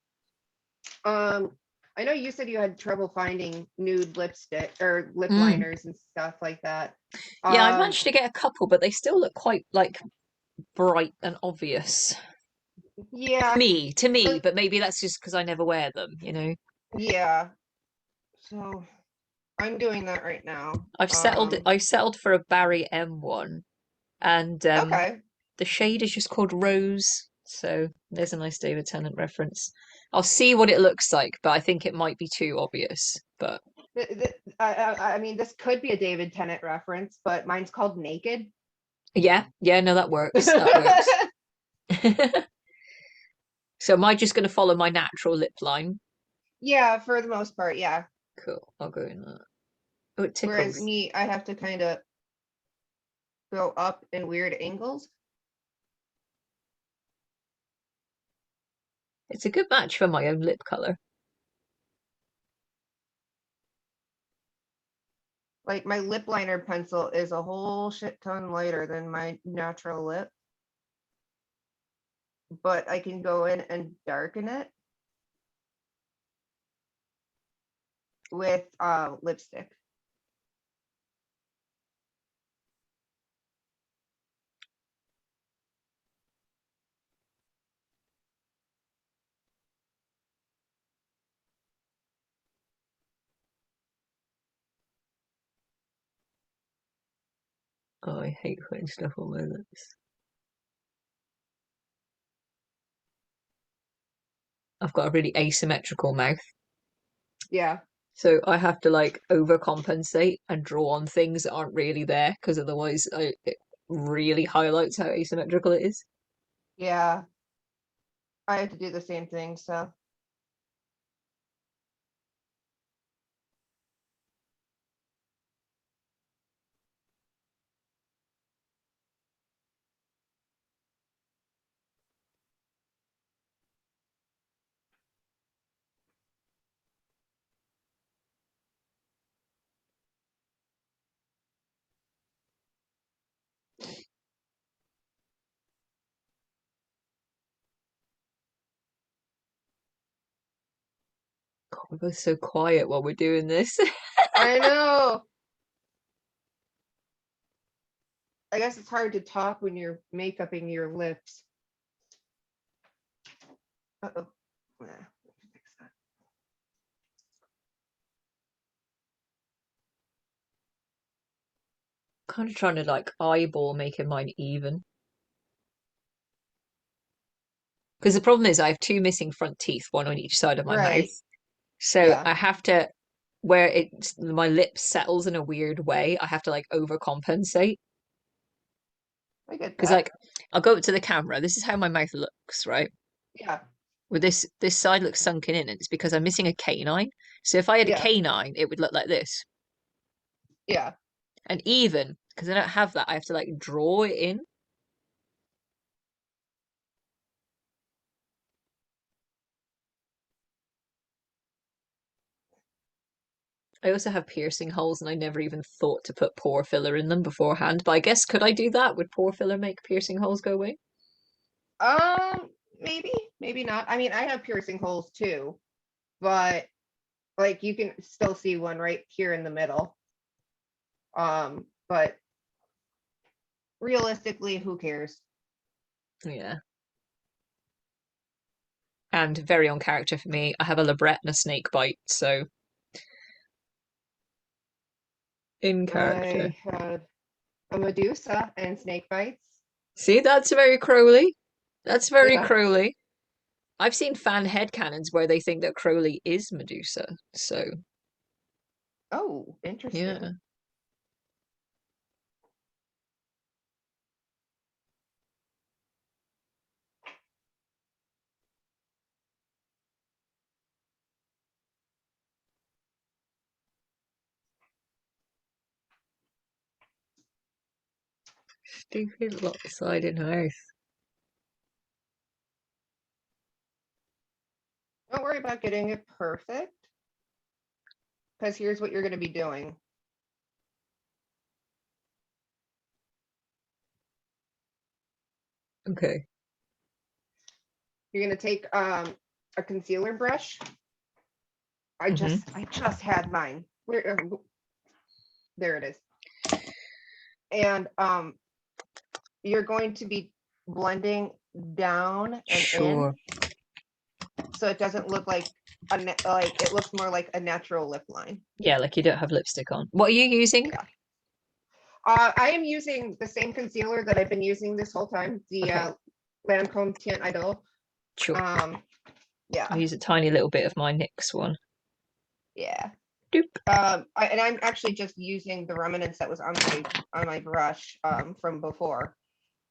um, I know you said you had trouble finding nude lipstick or lip Mm. liners and stuff like that. Yeah, I've Um, managed to get a couple, but they still look quite like bright and obvious yeah, to me. for But maybe that's just because I never wear them. You know, yeah. So I'm doing that right now. I've settled for a Barry M one, and Okay. the shade is just called Rose. So there's a nice David Tennant reference. I'll see what it looks like, but I think it might be too obvious. But I mean, this could be a David Tennant reference, but mine's called Naked. yeah, yeah, no, that works. That works. So am I just going to follow my natural lip line? Yeah, for the most part, yeah. Cool. I'll go in that. Oh, it Whereas tickles. me, I have to kind of go up in weird angles. It's a good match for my own lip color. Like my lip liner pencil is a whole shit ton lighter than my natural lip, but I can go in and darken it with lipstick. Oh, I hate putting stuff on my lips. I've got a really asymmetrical mouth, Yeah, so I have to like overcompensate and draw on things that aren't really there because otherwise it really highlights how asymmetrical it is. yeah. I have to do the same thing, so God, we're both so quiet while we're doing this. I know. I guess it's hard to talk when you're makeuping your lips. Uh-oh. Nah, fix that. Kind of trying to like eyeball making mine even. Because the problem is I have two missing front teeth, one on each side of my mouth. Right. So Yeah, I have to, where my lip settles in a weird way, I have to like overcompensate. I get Because that. like I'll go up to the camera. This is how my mouth looks, right? Yeah. Well, this side looks sunken in, and it's because I'm missing a canine. So if I had a Yeah, canine, it would look like this. yeah. And even because I don't have that, I have to like draw it in. I also have piercing holes, and I never even thought to put pore filler in them beforehand. But I guess could I do that? Would pore filler make piercing holes go away? Maybe, maybe not. I mean, I have piercing holes too, but like you can still see one right here in the middle. But realistically, who cares? Yeah. And very on character for me, I have a labret and a snake bite, so in character. I had a Medusa and snake bites. See, that's very Crowley. That's very Yeah. Crowley. I've seen fan headcanons where they think that Crowley is Medusa. So, Oh, interesting. yeah. Stupid lopsided house. Don't worry about getting it perfect, because here's what you're going to be doing. Okay. You're going to take a concealer brush. I hmm just I just had mine. Where there it is. And you're going to be blending down and in, Sure. so it doesn't look like like it looks more like a natural lip line. Yeah, like you don't have lipstick on. What are you using? Yeah. I am using the same concealer that I've been using this whole time, the Okay, Lancome Tint Idol. sure. I'll Yeah, use a tiny little bit of my NYX one. yeah. Doop. And I'm actually just using the remnants that was on my brush from before.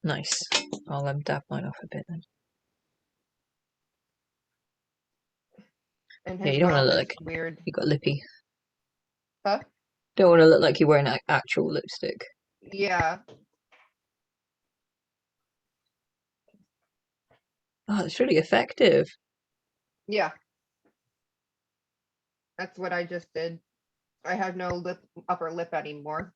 Nice. I'll dab mine off a bit then. And Yeah, his you don't want to mouth look is like weird. you got lippy. Huh? Don't want to look like you're wearing actual lipstick. Yeah, Oh, it's really effective. yeah. That's what I just did. I have no upper lip anymore.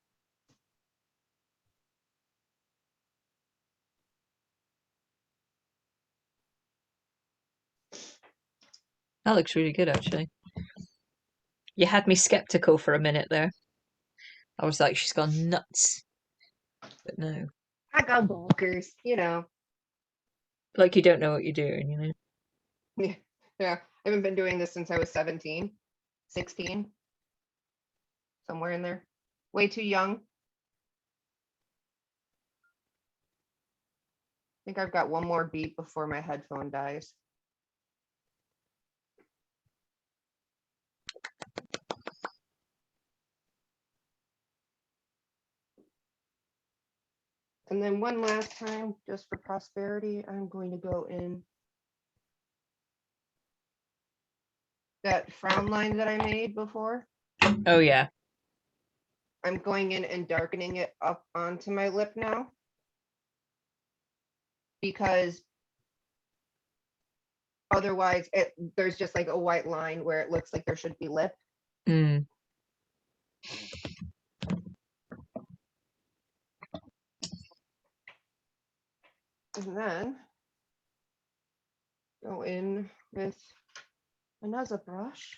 That looks really good, actually. You had me skeptical for a minute there. I was like, she's gone nuts. But no. I got bonkers, you know. Like you don't know what you're doing, you know? Yeah, yeah. I haven't been doing this since I was 17, 16, somewhere in there. Way too young. I think I've got one more beat before my headphone dies. And then one last time, just for prosperity, I'm going to go in that frown line that I made before. Oh, yeah. I'm going in and darkening it up onto my lip now, because otherwise there's just like a white line where it looks like there should be lip. Mm. And then go in with another brush.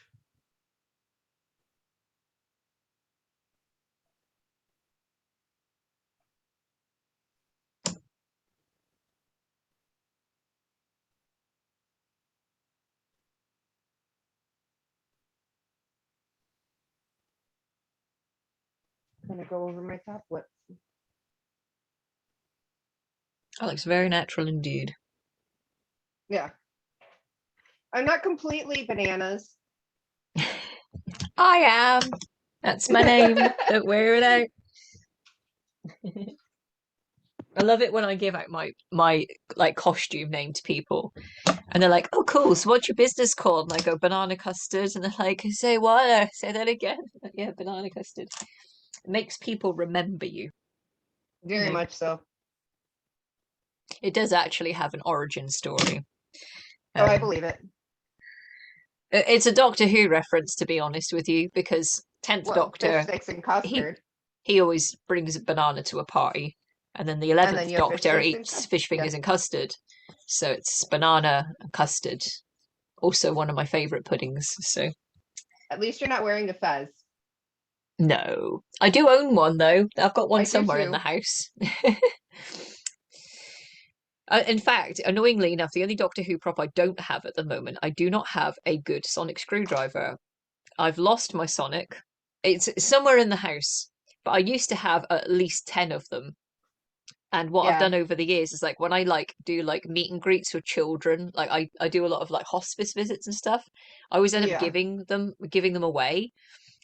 Gonna go over my top lip. That looks very natural indeed. Yeah. I'm not completely bananas. I am. That's my name. Don't wear it out. I love it when I give out my like costume name to people, And they're like, "Oh, cool. So what's your business called?" And I go, "Banana custard." And they're like, "Say what? Say that again." Like, yeah, banana custard. It makes people remember you. You Very know, much so. it does actually have an origin story. Oh, I Um, believe it. it's a Doctor Who reference, to be honest with you, because Tenth Well, fish Doctor, sticks and he custard, he always brings a banana to a party, and then the and then 11th you have fish Doctor sticks and eats custard. fish Yeah. fingers and custard. So it's banana and custard. Also one of my favorite puddings. So At least you're not wearing a fez. no, I do own one though. I've got one I do somewhere in the too. house. In fact, annoyingly enough, the only Doctor Who prop I don't have at the moment, I do not have a good sonic screwdriver. I've lost my sonic. It's somewhere in the house, but I used to have at least 10 of them. And what I've Yeah. done over the years is like when I like do like meet and greets with children, like I do a lot of like hospice visits and stuff. I always end up Yeah. giving them away.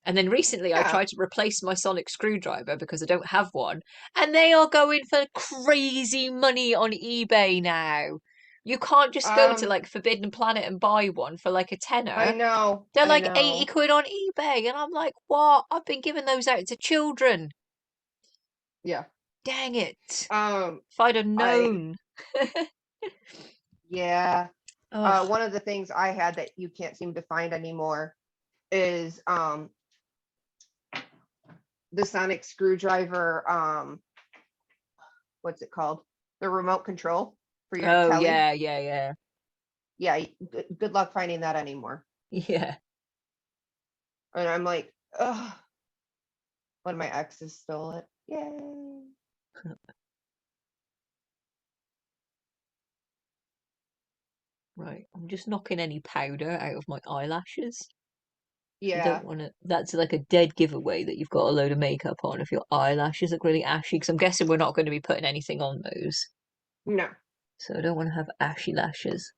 And then recently I Yeah. tried to replace my sonic screwdriver because I don't have one, and they are going for crazy money on eBay now. You can't just go to Um, like Forbidden Planet and buy one for like a I tenner. know. They're I like 80 know. quid on eBay, and I'm like, what? I've been giving those out to children. Yeah. Dang it. Um, If I'd have I known. yeah. Oh, One of the things I had that you can't seem to find anymore is the sonic screwdriver, what's it called? The remote control for your oh telly. yeah, yeah, yeah. Yeah, good luck finding that anymore. Yeah. And I'm like, ugh, one of my exes stole it. Yay. Right. I'm just knocking any powder out of my eyelashes. I don't Yeah. want to. That's like a dead giveaway that you've got a load of makeup on if your eyelashes look really ashy. Because I'm guessing we're not going to be putting anything on those. No. So I don't want to have ashy lashes.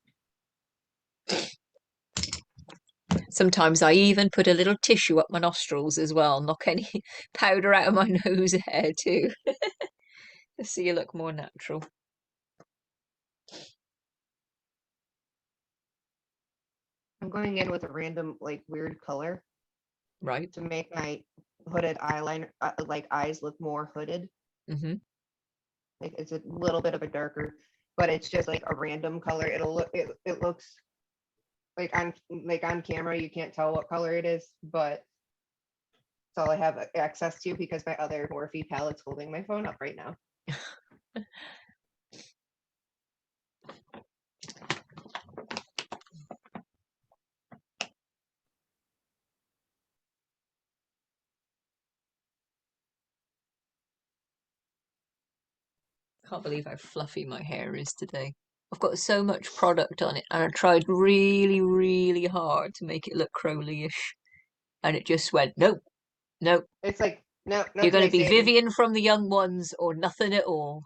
Sometimes I even put a little tissue up my nostrils as well, knock any powder out of my nose hair too, to see you look more natural. I'm going in with a random, like, weird color Right. to make my hooded eyeliner, like, eyes look more hooded. Hmm. Like, it's a little bit of a darker, but it's just like a random color. It looks like on camera, you can't tell what color it is, but it's all I have access to because my other Morphe palette's holding my phone up right now. Can't believe how fluffy my hair is today. I've got so much product on it, and I tried really, really hard to make it look Crowley-ish, and it just went, nope, nope. It's like, no, You're not going to today, be Satan. Vivian from the Young Ones or nothing at all.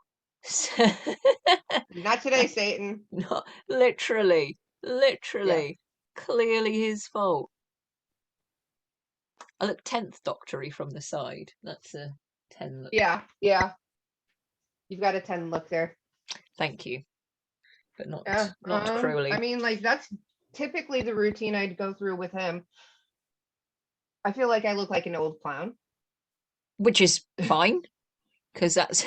Not today, Satan. Not literally, Yeah. literally, clearly his fault. I look 10th Doctory from the side. That's a 10 look. Yeah. Yeah. You've got a 10 look there. Thank you, but Yeah. not I Crowley, mean, like, that's typically the routine I'd go through with him. I feel like I look like an old clown. which is fine because that's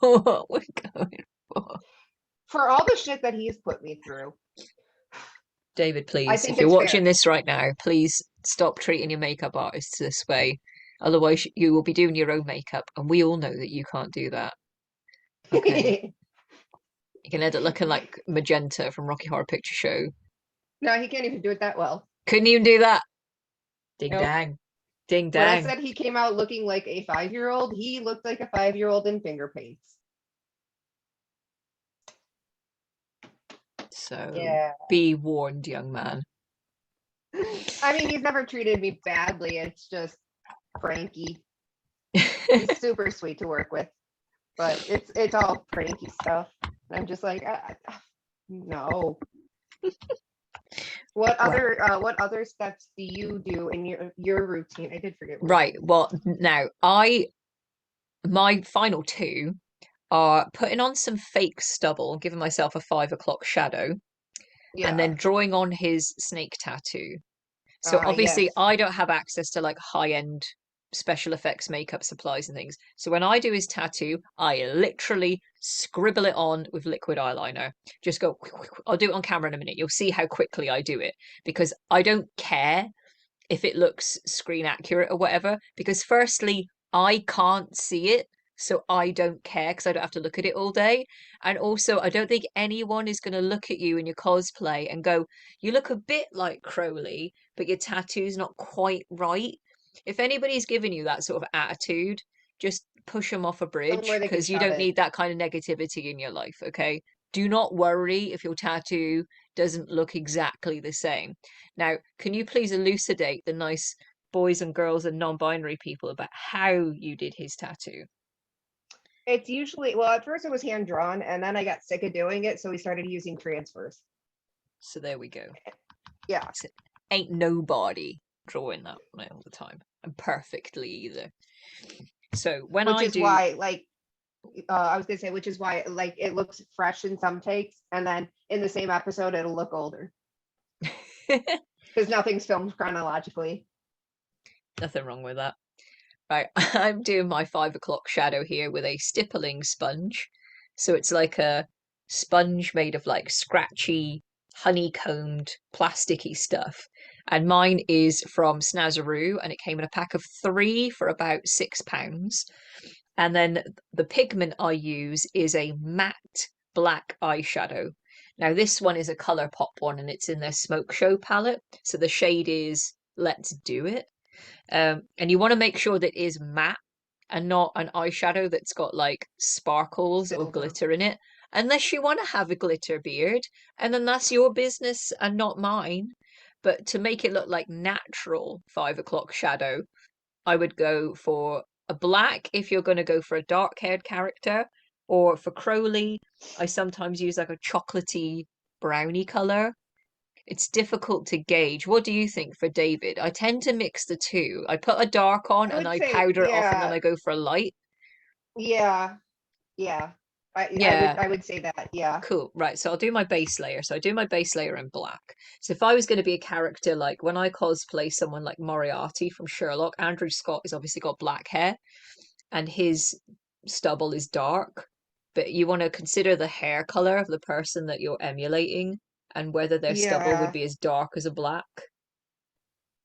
what we're going for. For all the shit that he's put me through, David, I please, think if you're it's watching fair. this right now, please stop treating your makeup artists this way. Otherwise, you will be doing your own makeup, and we all know that you can't do that. Okay. You can end up looking like Magenta from Rocky Horror Picture Show. No, he can't even do it that well. Couldn't even do that. Ding Nope. dang. Ding When I dang. said he came out looking like a 5-year-old, he looked like a 5-year-old in finger paints. So Yeah. be warned, young man. I mean, he's never treated me badly. It's just pranky. He's super sweet to work with, but it's all pranky stuff. I'm just like, no. Well, What other steps do you do in your routine? I did forget what right. Well, now my final two are putting on some fake stubble, giving myself a 5 o'clock shadow, and then Yeah. drawing on his snake tattoo. So obviously Yes. I don't have access to like high-end special effects makeup supplies and things. So when I do his tattoo, I literally scribble it on with liquid eyeliner. Just go, I'll do it on camera in a minute. You'll see how quickly I do it because I don't care if it looks screen accurate or whatever, because firstly, I can't see it. So I don't care because I don't have to look at it all day. And also, I don't think anyone is going to look at you in your cosplay and go, you look a bit like Crowley, but your tattoo's not quite right. If anybody's giving you that sort of attitude, just push them off a Tell them bridge where they can because you shove don't it. need that kind of negativity in your life, okay? Do not worry if your tattoo doesn't look exactly the same. Now, can you please elucidate the nice boys and girls and non-binary people about how you did his tattoo? It's usually, well, at first it was hand drawn, and then I got sick of doing it, so we started using transfers. So there we go. Yeah. So, ain't nobody drawing that way all the time. And perfectly either. So when Which I is do why, like, I was gonna say, which is why, like, it looks fresh in some takes, and then in the same episode, it'll look older because nothing's filmed chronologically. nothing wrong with that. Right, I'm doing my 5 o'clock shadow here with a stippling sponge. So it's like a sponge made of like scratchy, honeycombed, plasticky stuff. And mine is from Snazaroo, and it came in a pack of three for about £6. And then the pigment I use is a matte black eyeshadow. Now, this one is a Colourpop one, and it's in their Smoke Show palette. So the shade is Let's Do It. And you want to make sure that it is matte and not an eyeshadow that's got like sparkles or Silver. glitter in it. Unless you want to have a glitter beard, and then that's your business and not mine. But to make it look like natural 5 o'clock shadow, I would go for a black if you're going to go for a dark haired character, or for Crowley, I sometimes use like a chocolatey brownie color. It's difficult to gauge. What do you think for David? I tend to mix the two. I put a dark on I and would I say, powder it off and then yeah, I go for a light. yeah, yeah. Yeah, I would say that, yeah. cool. Right. So I'll do my base layer. So I do my base layer in black. So if I was going to be a character like when I cosplay someone like Moriarty from Sherlock, Andrew Scott has obviously got black hair and his stubble is dark. But you want to consider the hair color of the person that you're emulating and whether their stubble would Yeah. be as dark as a black.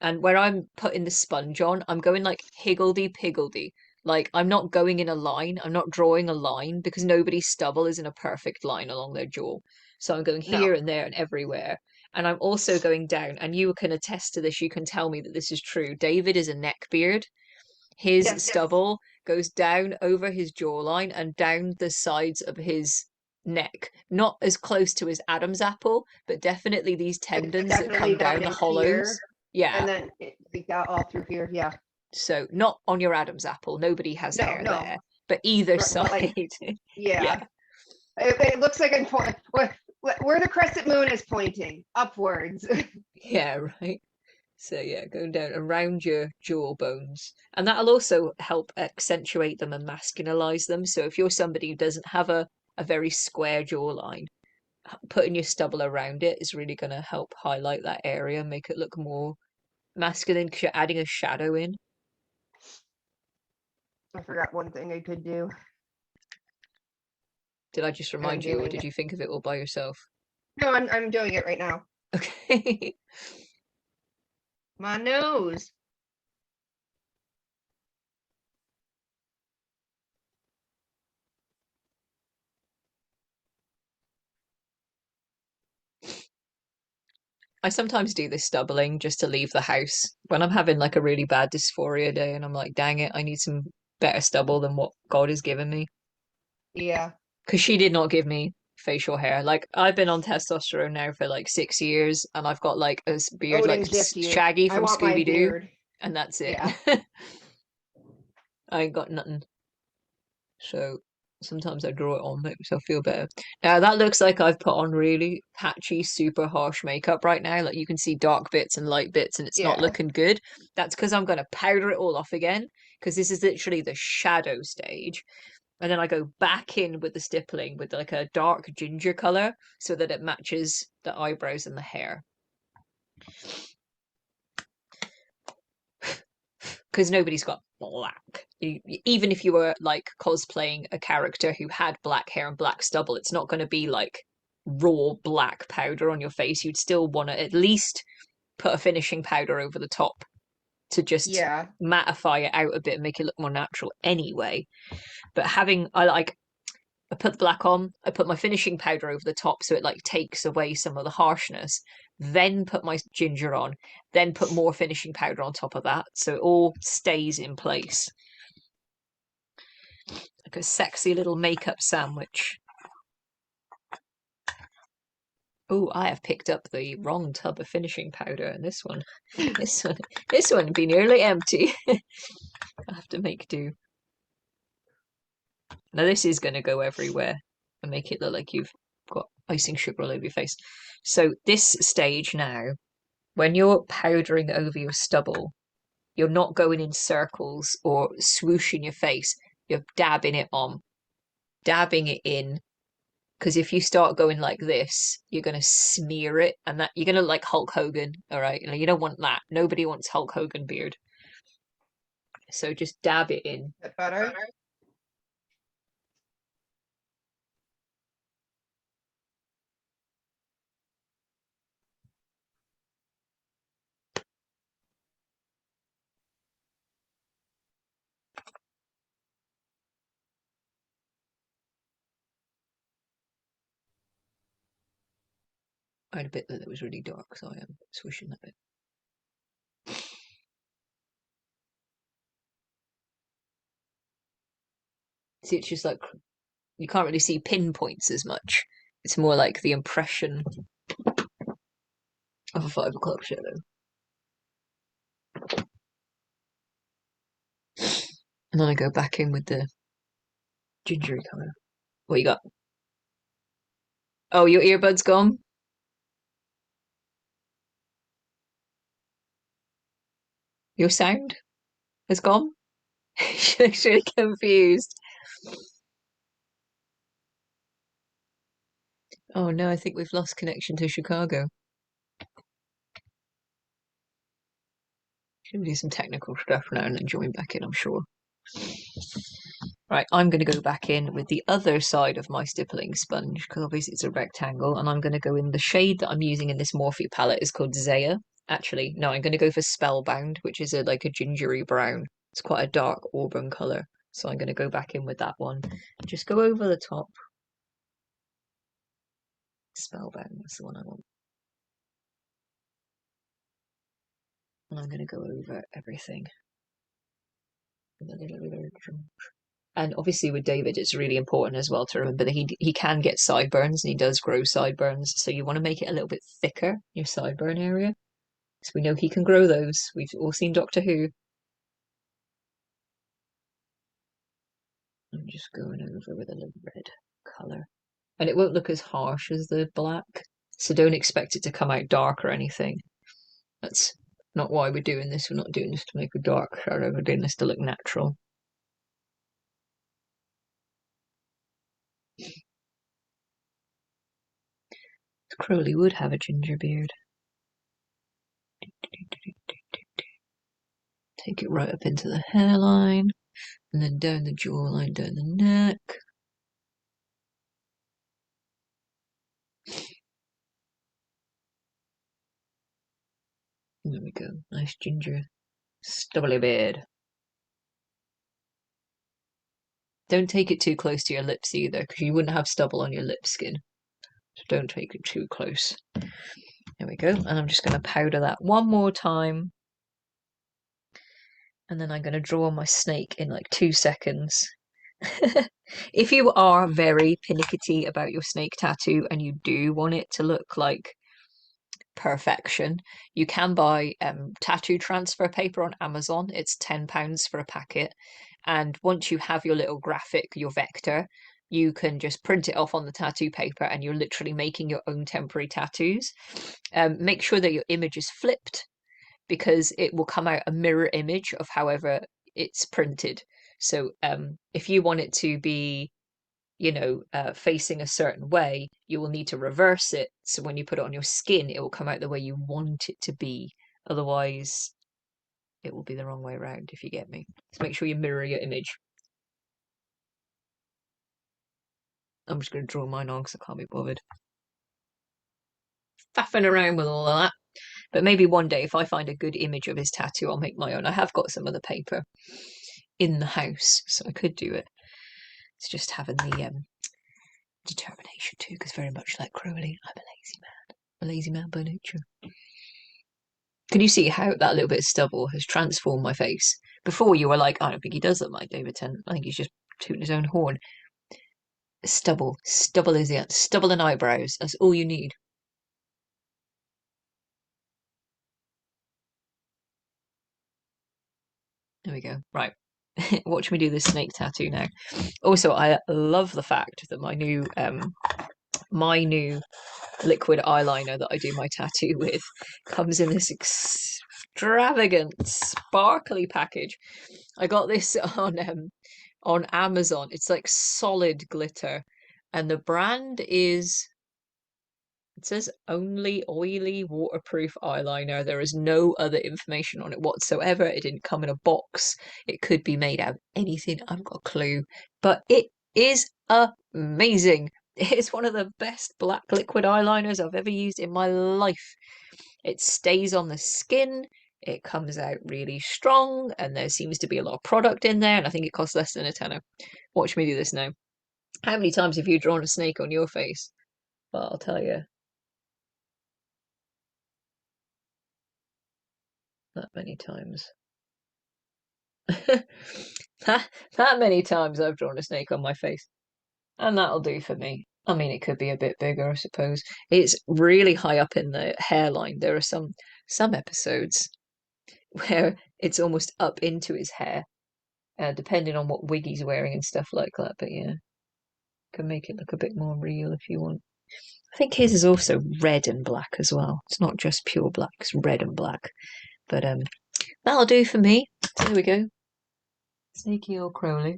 And where I'm putting the sponge on, I'm going like higgledy piggledy. Like I'm not going in a line. I'm not drawing a line because nobody's stubble is in a perfect line along their jaw. So I'm going here No. and there and everywhere. And I'm also going down, and you can attest to this. You can tell me that this is true. David is a neck beard. His Yes. stubble goes down over his jawline and down the sides of his neck. Not as close to his Adam's apple, but definitely these It's tendons that definitely come down down the in hollows. here, Yeah. and then it got all through here. Yeah. So not on your Adam's apple. Nobody has No, hair no. there, but either But side. like, Yeah. yeah. It looks like I'm where the crescent moon is pointing upwards. Yeah, right. So yeah, going down around your jaw bones. And that'll also help accentuate them and masculinize them. So if you're somebody who doesn't have a very square jawline, putting your stubble around it is really going to help highlight that area, make it look more masculine because you're adding a shadow in. I forgot one thing I could do, Did I just and I'm remind you, or doing did it. you think of it all by yourself? No, I'm doing it right now. Okay. My nose. I sometimes do this stubbling just to leave the house when I'm having like a really bad dysphoria day and I'm like, dang it, I need some better stubble than what God has given me. Yeah. Because she did not give me facial hair. Like I've been on testosterone now for like 6 years and I've got like a beard like Odin gift you. Shaggy I from want my Scooby Doo, beard. and that's it. Yeah. I ain't got nothing. So sometimes I draw it on, make myself feel better. Now that looks like I've put on really patchy, super harsh makeup right now. Like you can see dark bits and light bits, and it's not Yeah. looking good. That's because I'm going to powder it all off again, because this is literally the shadow stage. And then I go back in with the stippling with like a dark ginger color so that it matches the eyebrows and the hair. Because nobody's got black. Even if you were like cosplaying a character who had black hair and black stubble, it's not going to be like raw black powder on your face. You'd still want to at least put a finishing powder over the top to just Yeah. mattify it out a bit and make it look more natural anyway. But I put the black on, I put my finishing powder over the top so it like takes away some of the harshness, then put my ginger on, then put more finishing powder on top of that so it all stays in place. Like a sexy little makeup sandwich. Oh, I have picked up the wrong tub of finishing powder, and this one be nearly empty. I have to make do. Now this is going to go everywhere and make it look like you've got icing sugar all over your face. So this stage now, when you're powdering over your stubble, you're not going in circles or swooshing your face. You're dabbing it on, dabbing it in. Because if you start going like this, you're going to smear it, and that you're going to look like Hulk Hogan. All right, you don't want that. Nobody wants Hulk Hogan beard. So just dab it in. That better? I had a bit that was really dark, so I am swishing that bit. See, it's just like you can't really see pinpoints as much. It's more like the impression of a 5 o'clock shadow. And then I go back in with the gingery colour. What you got? Oh, your earbud's gone? Your sound has gone? She looks really confused. Oh no, I think we've lost connection to Chicago. She'll do some technical stuff now and then join back in, I'm sure. Right, I'm going to go back in with the other side of my stippling sponge because obviously it's a rectangle, and I'm going to go in the shade that I'm using in this Morphe palette is called Zaya. Actually, no, I'm going to go for Spellbound, which is like a gingery brown. It's quite a dark auburn color, so I'm going to go back in with that one. Just go over the top. Spellbound, that's the one I want. And I'm going to go over everything. And obviously with David, it's really important as well to remember that he can get sideburns, and he does grow sideburns. So you want to make it a little bit thicker, your sideburn area. So we know he can grow those. We've all seen Doctor Who. I'm just going over with a little red colour. And it won't look as harsh as the black. So don't expect it to come out dark or anything. That's not why we're doing this. We're not doing this to make a dark shadow. We're doing this to look natural. Crowley would have a ginger beard. Take it right up into the hairline, and then down the jawline, down the neck. There we go. Nice ginger, stubbly beard. Don't take it too close to your lips either, because you wouldn't have stubble on your lip skin. So don't take it too close. There we go. And I'm just going to powder that one more time. And then I'm going to draw my snake in like 2 seconds. If you are very pernickety about your snake tattoo and you do want it to look like perfection, you can buy tattoo transfer paper on Amazon. It's £10 for a packet. And once you have your little graphic, your vector, you can just print it off on the tattoo paper and you're literally making your own temporary tattoos. Make sure that your image is flipped because it will come out a mirror image of however it's printed. So if you want it to be, facing a certain way, you will need to reverse it. So when you put it on your skin, it will come out the way you want it to be. Otherwise, it will be the wrong way around, if you get me. So make sure you mirror your image. I'm just going to draw mine on because I can't be bothered faffing around with all of that. But maybe one day, if I find a good image of his tattoo, I'll make my own. I have got some of the paper in the house, so I could do it. It's just having the determination too, because very much like Crowley, I'm a lazy man by nature. Can you see how that little bit of stubble has transformed my face? Before you were like, I don't think he does look like David Tennant. I think he's just tooting his own horn. Stubble is it? Stubble and eyebrows. That's all you need. There we go. Right. Watch me do this snake tattoo now. Also, I love the fact that my new liquid eyeliner that I do my tattoo with comes in this extravagant sparkly package. I got this on Amazon. It's like solid glitter, and the brand is, it says only oily waterproof eyeliner. There is no other information on it whatsoever. It didn't come in a box. It could be made out of anything. I've got a clue. But it is amazing. It's one of the best black liquid eyeliners I've ever used in my life. It stays on the skin. It comes out really strong, and there seems to be a lot of product in there, and I think it costs less than a tenner. Watch me do this now. How many times have you drawn a snake on your face? Well, I'll tell you. That many times. that many times I've drawn a snake on my face. And that'll do for me. I mean, it could be a bit bigger, I suppose. It's really high up in the hairline. There are some episodes where it's almost up into his hair, depending on what wig he's wearing and stuff like that. But yeah, can make it look a bit more real if you want. I think his is also red and black as well. It's not just pure black, it's red and black. But that'll do for me. So there we go. Sneaky old Crowley.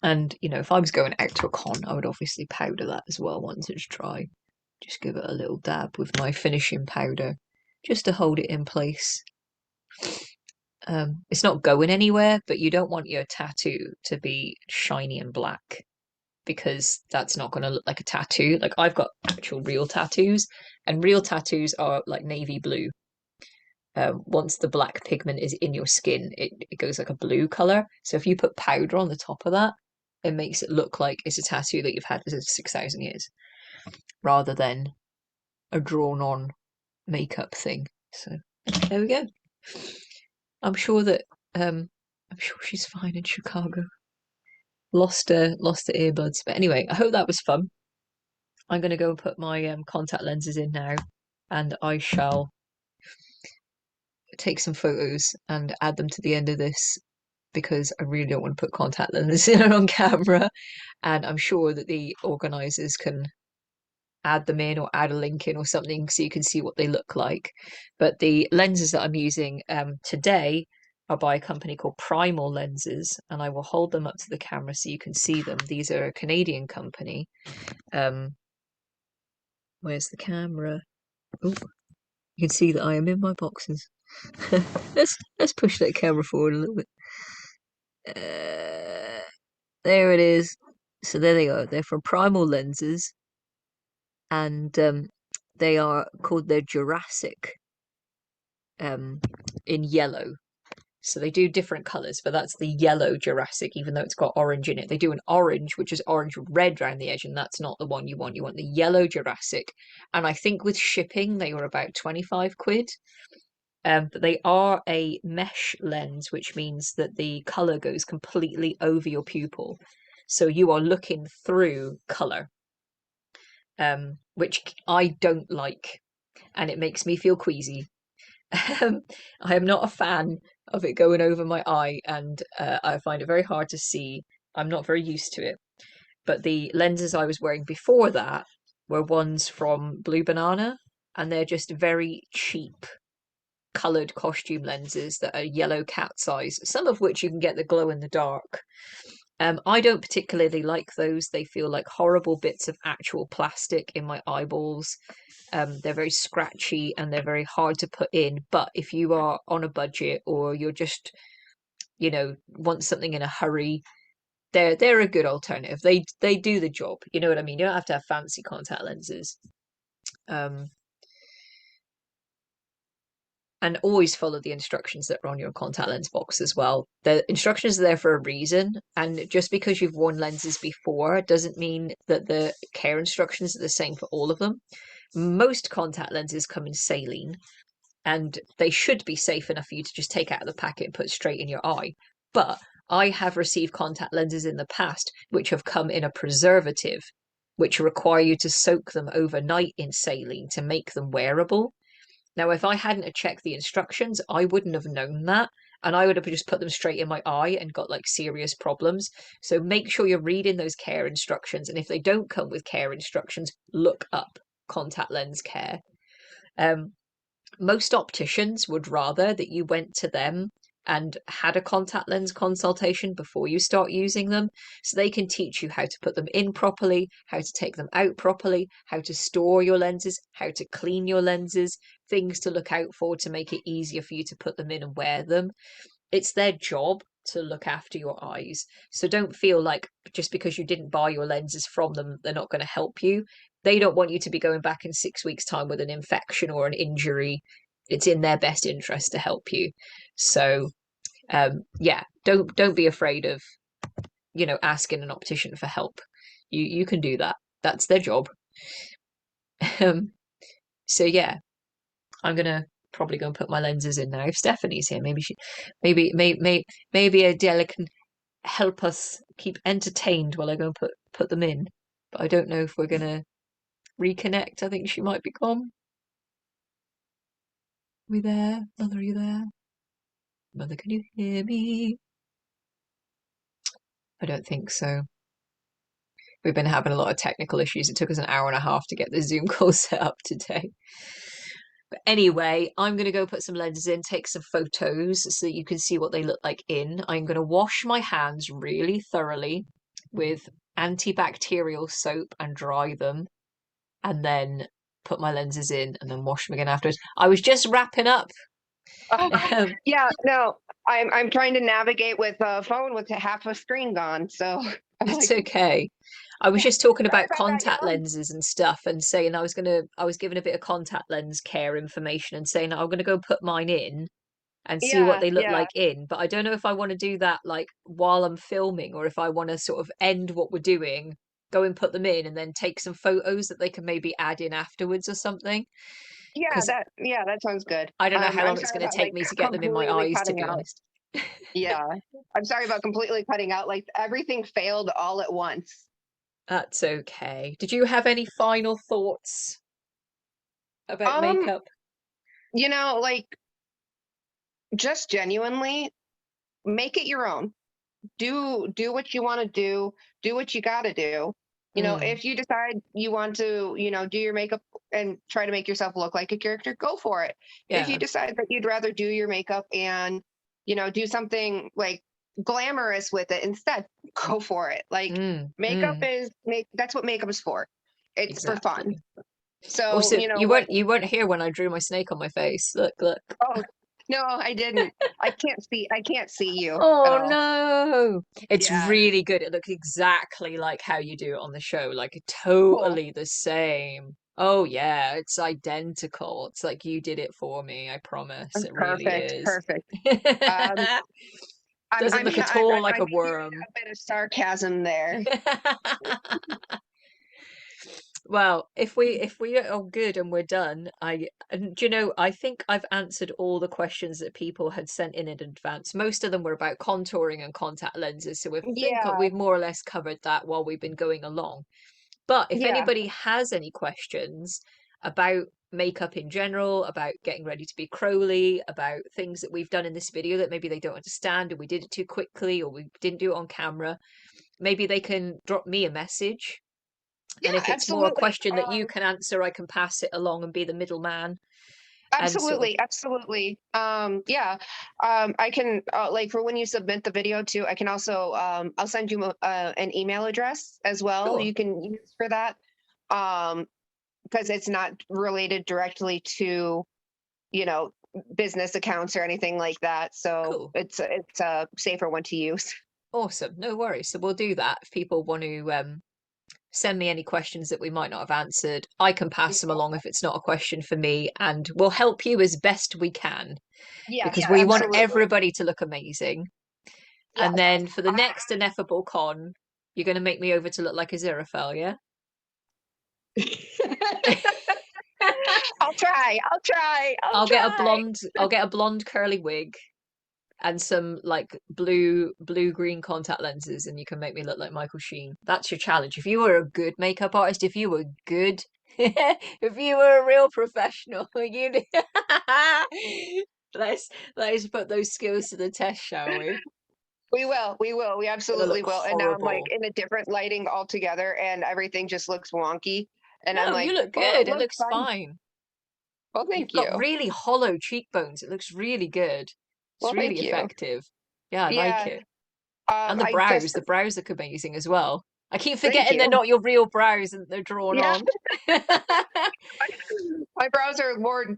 And, if I was going out to a con, I would obviously powder that as well once it's dry. Just give it a little dab with my finishing powder, just to hold it in place. It's not going anywhere, but you don't want your tattoo to be shiny and black, because that's not going to look like a tattoo. Like, I've got actual real tattoos, and real tattoos are like navy blue. Once the black pigment is in your skin, it goes like a blue color. So if you put powder on the top of that, it makes it look like it's a tattoo that you've had for 6,000 years, rather than a drawn on makeup thing. So there we go. I'm sure she's fine in Chicago. Lost her earbuds. But anyway, I hope that was fun. I'm gonna go and put my contact lenses in now, and I shall take some photos and add them to the end of this, because I really don't want to put contact lenses in on camera. And I'm sure that the organisers can add them in or add a link in or something so you can see what they look like. But the lenses that I'm using today are by a company called Primal Lenses, and I will hold them up to the camera so you can see them. These are a Canadian company. Where's the camera? Oh, you can see that I am in my boxes. let's push that camera forward a little bit. There it is. So there they are. They're from Primal Lenses, and they are called their Jurassic in yellow. So they do different colors, but that's the yellow Jurassic, even though it's got orange in it. They do an orange, which is orange with red around the edge, and that's not the one you want. You want the yellow Jurassic. And I think with shipping, they were about 25 quid. But they are a mesh lens, which means that the color goes completely over your pupil. So you are looking through color, which I don't like, and it makes me feel queasy. I am not a fan of it going over my eye, and I find it very hard to see. I'm not very used to it. But the lenses I was wearing before that were ones from Blue Banana, and they're just very cheap. coloured costume lenses that are yellow cat's eyes, some of which you can get the glow in the dark. I don't particularly like those. They feel like horrible bits of actual plastic in my eyeballs. They're very scratchy and they're very hard to put in. But if you are on a budget or you're just, want something in a hurry, they're a good alternative. They do the job. You know what I mean? You don't have to have fancy contact lenses. Um, and always follow the instructions that are on your contact lens box as well. The instructions are there for a reason, and just because you've worn lenses before doesn't mean that the care instructions are the same for all of them. Most contact lenses come in saline, and they should be safe enough for you to just take out of the packet and put straight in your eye. But I have received contact lenses in the past which have come in a preservative, which require you to soak them overnight in saline to make them wearable. Now, if I hadn't checked the instructions, I wouldn't have known that. And I would have just put them straight in my eye and got like serious problems. So make sure you're reading those care instructions. And if they don't come with care instructions, look up contact lens care. Most opticians would rather that you went to them and had a contact lens consultation before you start using them, so they can teach you how to put them in properly, how to take them out properly, how to store your lenses, how to clean your lenses, things to look out for to make it easier for you to put them in and wear them. It's their job to look after your eyes. So don't feel like just because you didn't buy your lenses from them, they're not going to help you. They don't want you to be going back in 6 weeks' time with an infection or an injury. It's in their best interest to help you. So yeah, don't be afraid of asking an optician for help. You can do that. That's their job. So yeah, I'm gonna probably go and put my lenses in now. If Stephanie's here, maybe Adela can help us keep entertained while I go and put them in. But I don't know if we're gonna reconnect. I think she might be gone. Are we there? Mother, are you there? Mother, can you hear me? I don't think so. We've been having a lot of technical issues. It took us an hour and a half to get the Zoom call set up today. But anyway, I'm going to go put some lenses in, take some photos so that you can see what they look like in. I'm going to wash my hands really thoroughly with antibacterial soap and dry them, and then put my lenses in and then wash them again afterwards. I was just wrapping up. Yeah, no, I'm trying to navigate with a phone with half a screen gone, so it's okay. I was just talking about contact that, lenses and stuff and saying I was given a bit of contact lens care information and saying I'm gonna go put mine in and see what yeah, they look yeah, like in. But I don't know if I want to do that like while I'm filming or if I want to sort of end what we're doing, go and put them in and then take some photos that they can maybe add in afterwards or something. Because yeah, that sounds good. I don't know how I'm long it's sorry going to about take like me to get them in my completely eyes, to cutting be out. honest. Yeah, I'm sorry about completely cutting out. Like everything failed all at once. That's okay. Did you have any final thoughts about Um, makeup? like just genuinely make it your own. Do what you want to do what you got to do. Mm, If you decide you want to, do your makeup and try to make yourself look like a character, go for it. If you yeah. decide that you'd rather do your makeup and, do something like glamorous with it instead, go for it. Like Mm, that's what makeup is for. It's for fun. exactly. So, Also, you weren't here when I drew my snake on my face. Look, look. oh, no, I didn't. I can't see you at Oh all. no. It's Yeah, really good. It looks exactly like how you do it on the show, like cool. totally the same. Oh yeah, it's identical. It's like you did it for me, I promise. It really Perfect, is. perfect. Um, I'm Doesn't I'm look at I'm all I'm like I'm a hearing worm. a bit of sarcasm there. Well, if we are good and we're done, I think I've answered all the questions that people had sent in advance. Most of them were about contouring and contact lenses, so we think Yeah, we've more or less covered that while we've been going along. But if yeah, anybody has any questions about makeup in general, about getting ready to be Crowley, about things that we've done in this video that maybe they don't understand, or we did it too quickly, or we didn't do it on camera, maybe they can drop me a message, and yeah, if it's more a absolutely. question that you can answer, I can pass it along and be the middleman. and sort of Absolutely, absolutely. Yeah. I can like for when you submit the video too, I can also I'll send you an email address as well. sure, You can use for that. Um, because it's not related directly to, you know, business accounts or anything like that. So cool. it's a safer one to use. Awesome. No worries. So we'll do that. If people want to send me any questions that we might not have answered, I can pass them along if it's not a question for me, and we'll help you as best we can Yes, because we want absolutely. everybody to look amazing. And Yes. then for the next ineffable con, you're going to make me over to look like a Xerophile, yeah? I'll try. I'll try. I'll try. I'll get a blonde curly wig and some like blue green contact lenses, and you can make me look like Michael Sheen. That's your challenge. If you were a good makeup artist, if you were good, if you were a real professional, you let's put those skills to the test, shall we? We will. We will. We It's gonna absolutely look will. And now I'm like horrible. in a different lighting altogether, and everything just looks wonky. And I'm No, you like, look well, it good. It looks looks fine. fine. Well, You've thank got you. really hollow cheekbones. It looks really good. It's Well, really thank you. effective. Yeah, I like Yeah. it. And I just the brows look amazing as well. I keep thank forgetting they're you. not your real brows and they're drawn Yeah. on. My brows are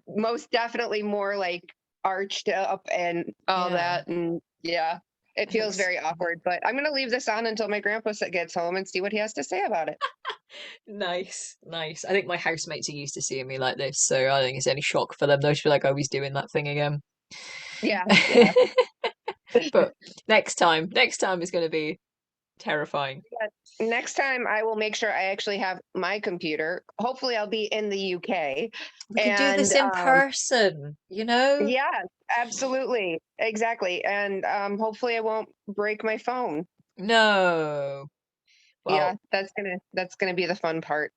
most definitely more like arched up and all Yeah, that. And yeah, it it feels looks very awkward, but I'm going to leave this on until my grandpa gets home and see what he has to say about it. nice, nice. I think my housemates are used to seeing me like this, so I think it's any shock for them. They feel like, oh, he's doing that thing again. Yeah. Yeah. But next time is going to be terrifying. Next time I will make sure I actually have my computer. Hopefully I'll be in the UK. We could do And this in person, you know? yeah, absolutely. Exactly. And hopefully I won't break my phone. No. Yeah, Well, that's gonna be the fun part,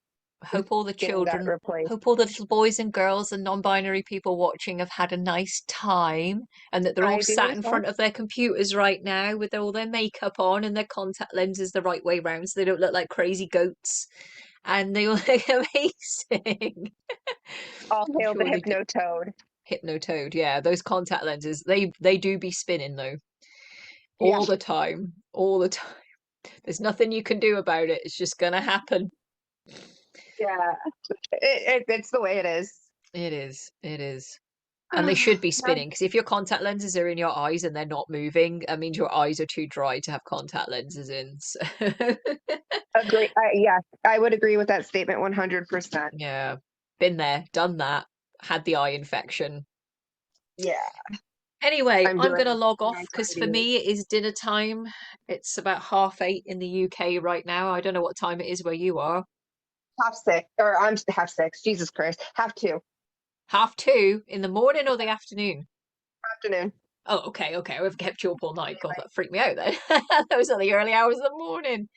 getting that replaced. hope all the little boys and girls and non-binary people watching have had a nice time and that they're all I do sat as in well. front of their computers right now with all their makeup on and their contact lenses the right way round so they don't look like crazy goats and they all look amazing. All I'm hail the sure they do. Hypnotoad. Hypnotoad, yeah, those contact lenses, they do be spinning though. Yeah, All the time. All the time. There's nothing you can do about it. It's just gonna happen. yeah. It's the way it is. It is. It is. And they should be Now, spinning because if your contact lenses are in your eyes and they're not moving, that means your eyes are too dry to have contact lenses in. So, agree. Yes, I would agree with that statement 100%. yeah, been there, done that, had the eye infection. Yeah, Anyway, I'm I'm doing gonna log off my because for cardio. me it is dinner time. It's about 8:30 in the UK right now. I don't know what time it is where you are. Half six, or I'm half six. Jesus Christ, half two 2:30 in the morning or the afternoon? afternoon. Oh, okay, okay. I've kept you up all night. God, that freaked me out then. Those are the early hours of the morning.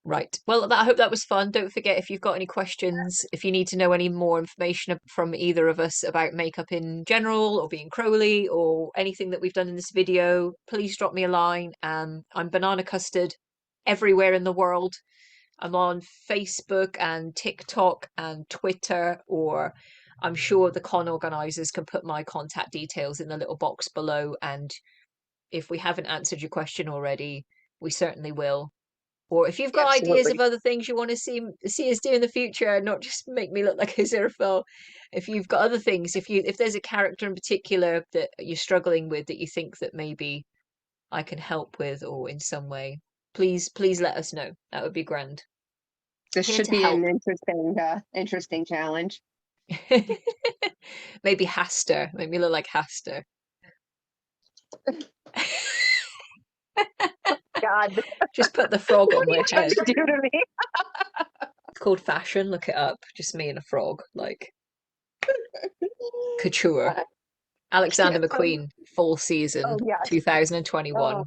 Right. Well, I hope that was fun. Don't forget if you've got any questions, if you need to know any more information from either of us about makeup in general or being Crowley or anything that we've done in this video, please drop me a line. I'm Banana Custard everywhere in the world. I'm on Facebook and TikTok and Twitter, or I'm sure the con organizers can put my contact details in the little box below. And if we haven't answered your question already, we certainly will. Or if you've Yeah, got ideas of absolutely. other things you want to see us do in the future, not just make me look like a Xerophil. If you've got other things, if there's a character in particular that you're struggling with that you think that maybe I can help with or in some way, please let us know. That would be grand. This Here should to be an help. interesting challenge. Maybe Haster. Make me look like Haster. God, Just put the frog what on are you my trying head. to do to me? It's called fashion. Look it up. Just me and a frog. Like couture. Uh, Alexander um, McQueen, fall oh season yes. Oh, 2021.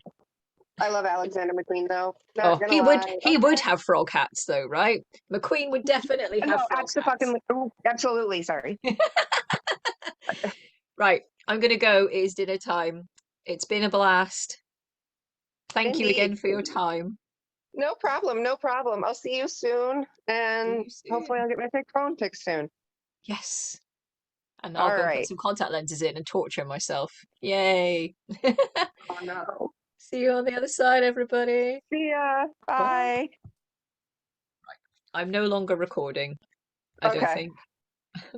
I love Alexander McQueen though. Not Oh, gonna lie. he would have frog hats though, right? McQueen would definitely have No, frog hats. absolutely. Sorry. Right, I'm gonna go. It is dinner time. It's been a blast. Thank you Indeed. again for your time. No problem. No problem. I'll see you soon, See and you hopefully soon. I'll get my phone fixed soon. Yes. And I'll All go and put right. some contact lenses in and torture myself. Yay. Oh no. See you on the other side, everybody. See ya. Bye. Bye. I'm no longer recording, I don't Okay. think.